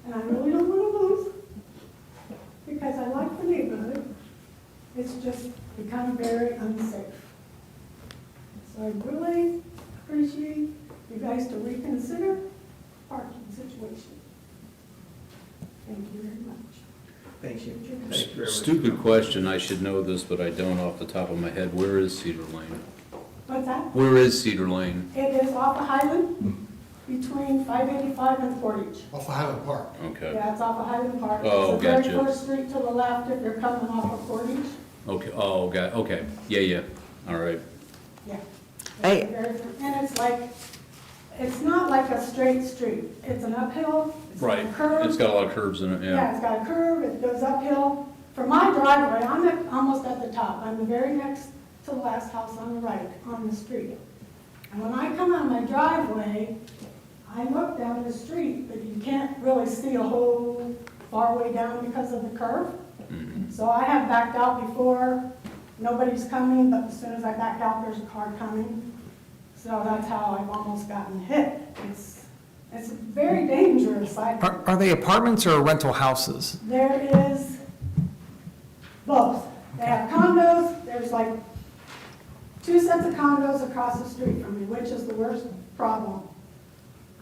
and I really don't want to move because I like the neighborhood. It's just become very unsafe. So I really appreciate you guys to reconsider the parking situation. Thank you very much. Thank you. Stupid question, I should know this, but I don't off the top of my head. Where is Cedar Lane? What's that? Where is Cedar Lane? It is off of Highland, between 585 and Portage. Off of Highland Park. Okay. Yeah, it's off of Highland Park. Oh, It's the very gotcha. first street to the left if you're coming off of Portage. Okay, oh, got, okay, yeah, all right. Yeah. I- And it's like, it's not like a straight street. It's an uphill. It's Right, a curve. it's got a lot of curves in it, Yeah, yeah. it's got a curve, it goes uphill. For my driveway, almost at the top. I'm the very next to the last house on the right, on the street. And when I come out of my driveway, I look down the street, but you can't really see a whole far way down because of the curve. Mhm. So I have backed out before, nobody's coming, but as soon as I back out, there's a car coming. So that's how I've almost gotten hit. It's very dangerous. Are they apartments or rental houses? There is both. They have condos, there's like 2 sets of condos across the street from me, which is the worst problem.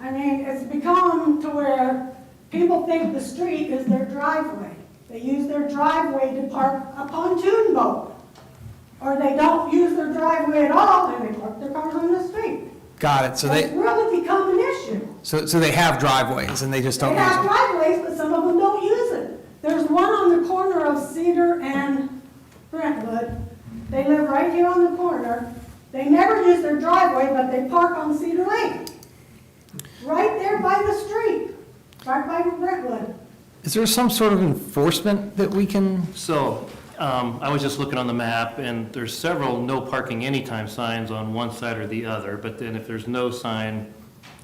I mean, it's become to where people think the street is their driveway. They use their driveway to park a pontoon boat. Or they don't use their driveway at all and they park their cars on the street. Got it. So It's really become an issue. so they have driveways and they just don't They use have them? driveways, but some of them don't use it. There's one on the corner of Cedar and Brentwood. They live right here on the corner. They never use their driveway, but they park on Cedar Lane. Right there by the street, right by Brentwood. Is there some sort of enforcement that we can? So, I was just looking on the map, and there's several no parking anytime signs on one side or the other, but then if there's no sign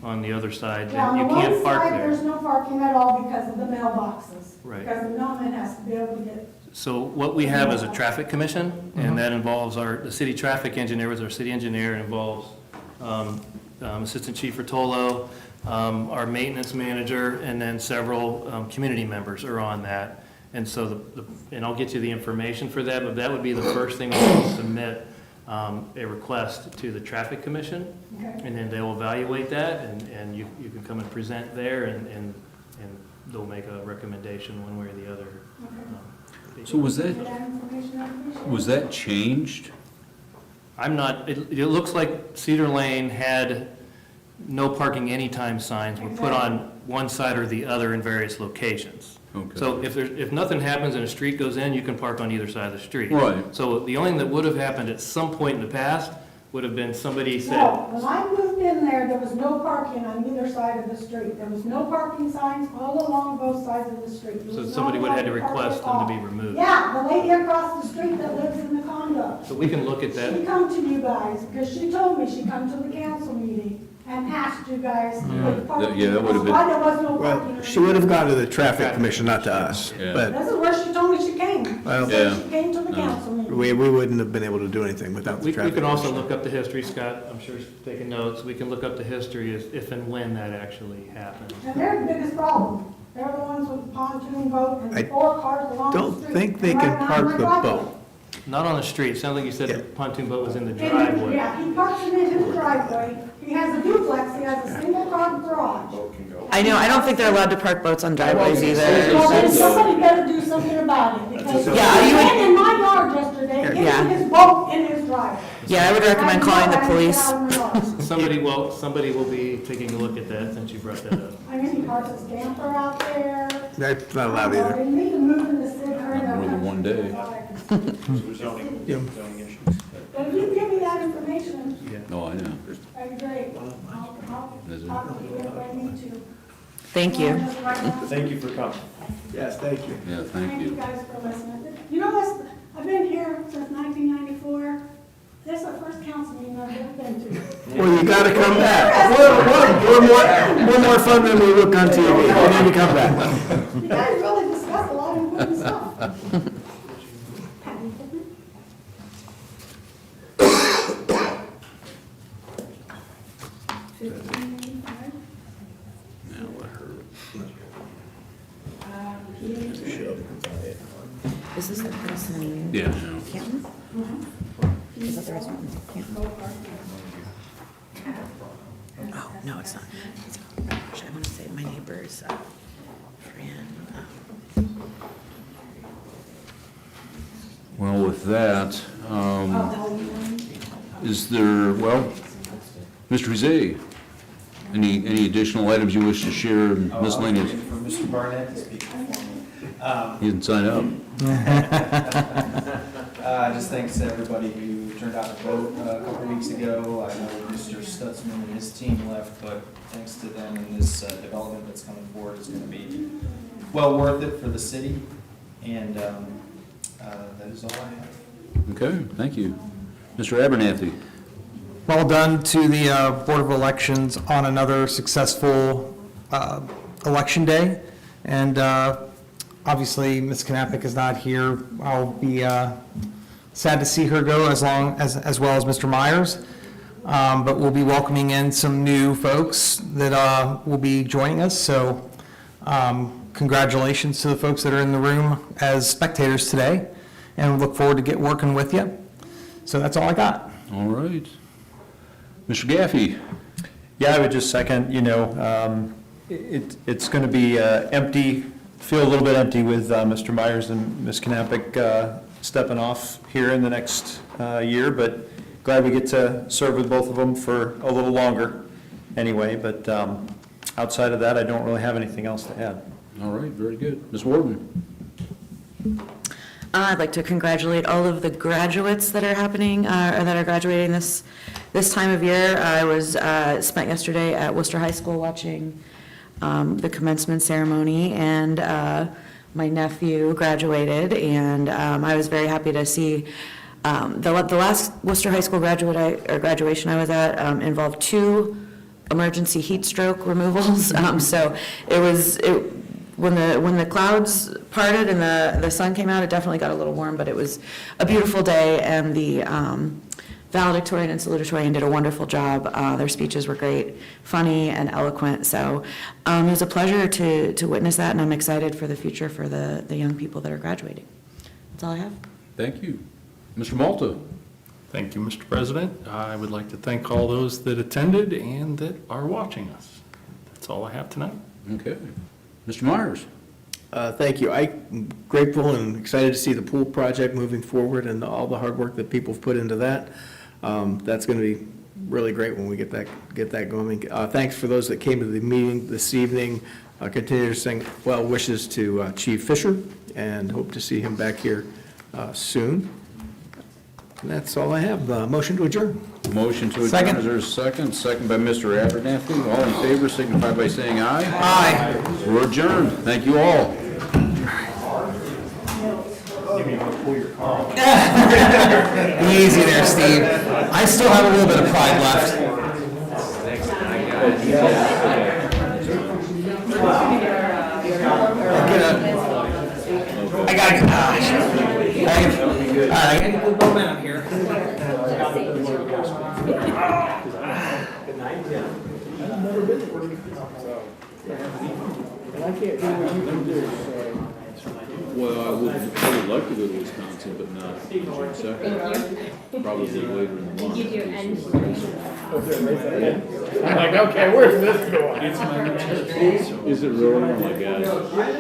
on the other side, Yeah, then on you the can't one park side, there. there's no parking at all because of the mailboxes. Right. Because the mailman has to be able to get. So what we have is a traffic commission, and that involves the city traffic engineer, was our city engineer, and involves Assistant Chief Rotolo, our maintenance manager, and then several community members are on that. And so, and I'll get you the information for that, but that would be the first thing we'll submit a request to the traffic commission. Okay. And then they'll evaluate that, and you can come and present there, and they'll make a recommendation one way or the other. So was Get that information, I appreciate it. was that changed? I'm not, it looks like Cedar Lane had no parking anytime signs were put on one side or the other in various locations. Okay. So if nothing happens and a street goes in, you can park on either side of the street. Right. So the only thing that would have happened at some point in the past would have been somebody said, No, when I moved in there was no parking on either side of the street. There was no parking signs all along both sides of the street. There so was somebody no would have had to park request at them to be all. removed. Yeah, the lady across the street that lives in the condo. So we can look at She that. come to you guys, because she told me she'd come to the council meeting and asked you guys with parking. Yeah, that would have been- Why there was no parking. Well, she would have gone to the traffic commission, not to us. Yeah. But This is where she told me she came. Well- She said Yeah. she came to the council meeting. we wouldn't have been able to do anything without the We traffic can also commission. look up the history, Scott, I'm sure he's taking notes. We can look up the history as if and when that actually happened. And they're the biggest problem. They're the ones with the pontoon boat and I the 4 cars along the Don't street. think they And can right park behind the my driveway. boat. Not on the street, it sounds like you said the pontoon boat was in the In his- driveway. Yeah, he parks it in his driveway. He has a duplex, he has a single car garage. I know, I don't think they're allowed to park boats on driveways Well, either. then somebody better do something about it, because he Yeah, you would- ran in my yard yesterday, Yeah. getting his boat in his driveway. Yeah, I would recommend calling the police. Somebody will be taking a look at that since you brought that up. I mean, he parks his camper out there. That's not allowed either. They need to move in the city. Not more than one day. Yeah. But if you give me that information, No, I know. that'd be great. I'll Is it? talk to you if I need to. Thank you. Just right now. Thank you for coming. Yes, thank you. Yeah, thank Thank you you. guys for listening. You know, this, I've been here since 1994. This is the first council meeting I've ever been to. Well, you gotta come back. We're more fun than we look on TV. You need to come back. You guys really discuss a lot of important stuff. Now let her. Is this the person? Yeah, no. Canton? Is that the restaurant? Canton? Oh, no, it's not. Gosh, I want to say my neighbor's friend. Well, with that, is there, well, Mr. Rizzi, any additional items you wish to share in miscellaneous? For Mr. Barnett to speak. He didn't sign up. Just thanks to everybody who turned out to vote a couple weeks ago. I know Mr. Stutzman and his team left, but thanks to them and this development that's coming forward is going to be well worth it for the city. And that is all I have. Okay, thank you. Mr. Abernathy? Well done to the Board of Elections on another successful election day. And obviously, Ms. Knappich is not here. I'll be sad to see her go as well as Mr. Myers. but we'll be welcoming in some new folks that will be joining us. So congratulations to the folks that are in the room as spectators today, and we look forward to working with you. So that's all I got. All right. Mr. Gaffey? Yeah, I would just second, it's going to be empty, feel a little bit empty with Mr. Myers and Ms. Knappich stepping off here in the next year, but glad we get to serve with both of them for a little longer anyway, but outside of that, I don't really have anything else to add. All right, very good. Ms. Warden? I'd like to congratulate all of the graduates that are happening, or that are graduating this time of year. I was spent yesterday at Wooster High School watching the commencement ceremony, and my nephew graduated, and I was very happy to see the last Wooster High School graduation I was at involved 2 emergency heat stroke removals. So when the clouds parted and the sun came out, it definitely got a little warm, but it was a beautiful day, and the valedictorian and salutatorian did a wonderful job. Their speeches were great, funny and eloquent, so it was a pleasure to witness that, and I'm excited for the future for the young people that are graduating. That's all I have. Thank you. Mr. Malta? Thank you, Mr. President. I would like to thank all those that attended and that are watching us. That's all I have tonight. Okay. Mr. Myers? Thank you. I'm grateful and excited to see the pool project moving forward and all the hard work that people have put into that. That's going to be really great when we get that going. Thanks for those that came to the meeting this evening. Continue to send well wishes to Chief Fisher, and hope to see him back here soon. And that's all I have. Motion to adjourn. Motion to adjourn. Second. Is there a second? Second by Mr. Abernathy. All in favor signify by saying aye. Aye. We're adjourned. Thank you all. Easy there, Steve. I still have a little bit of pride left. I got good momentum here. Well, I would like to go to Wisconsin, but not June 2nd. Probably later in the month. You do end. I'm like, okay, where's this going? It's my Is it really? Oh my God.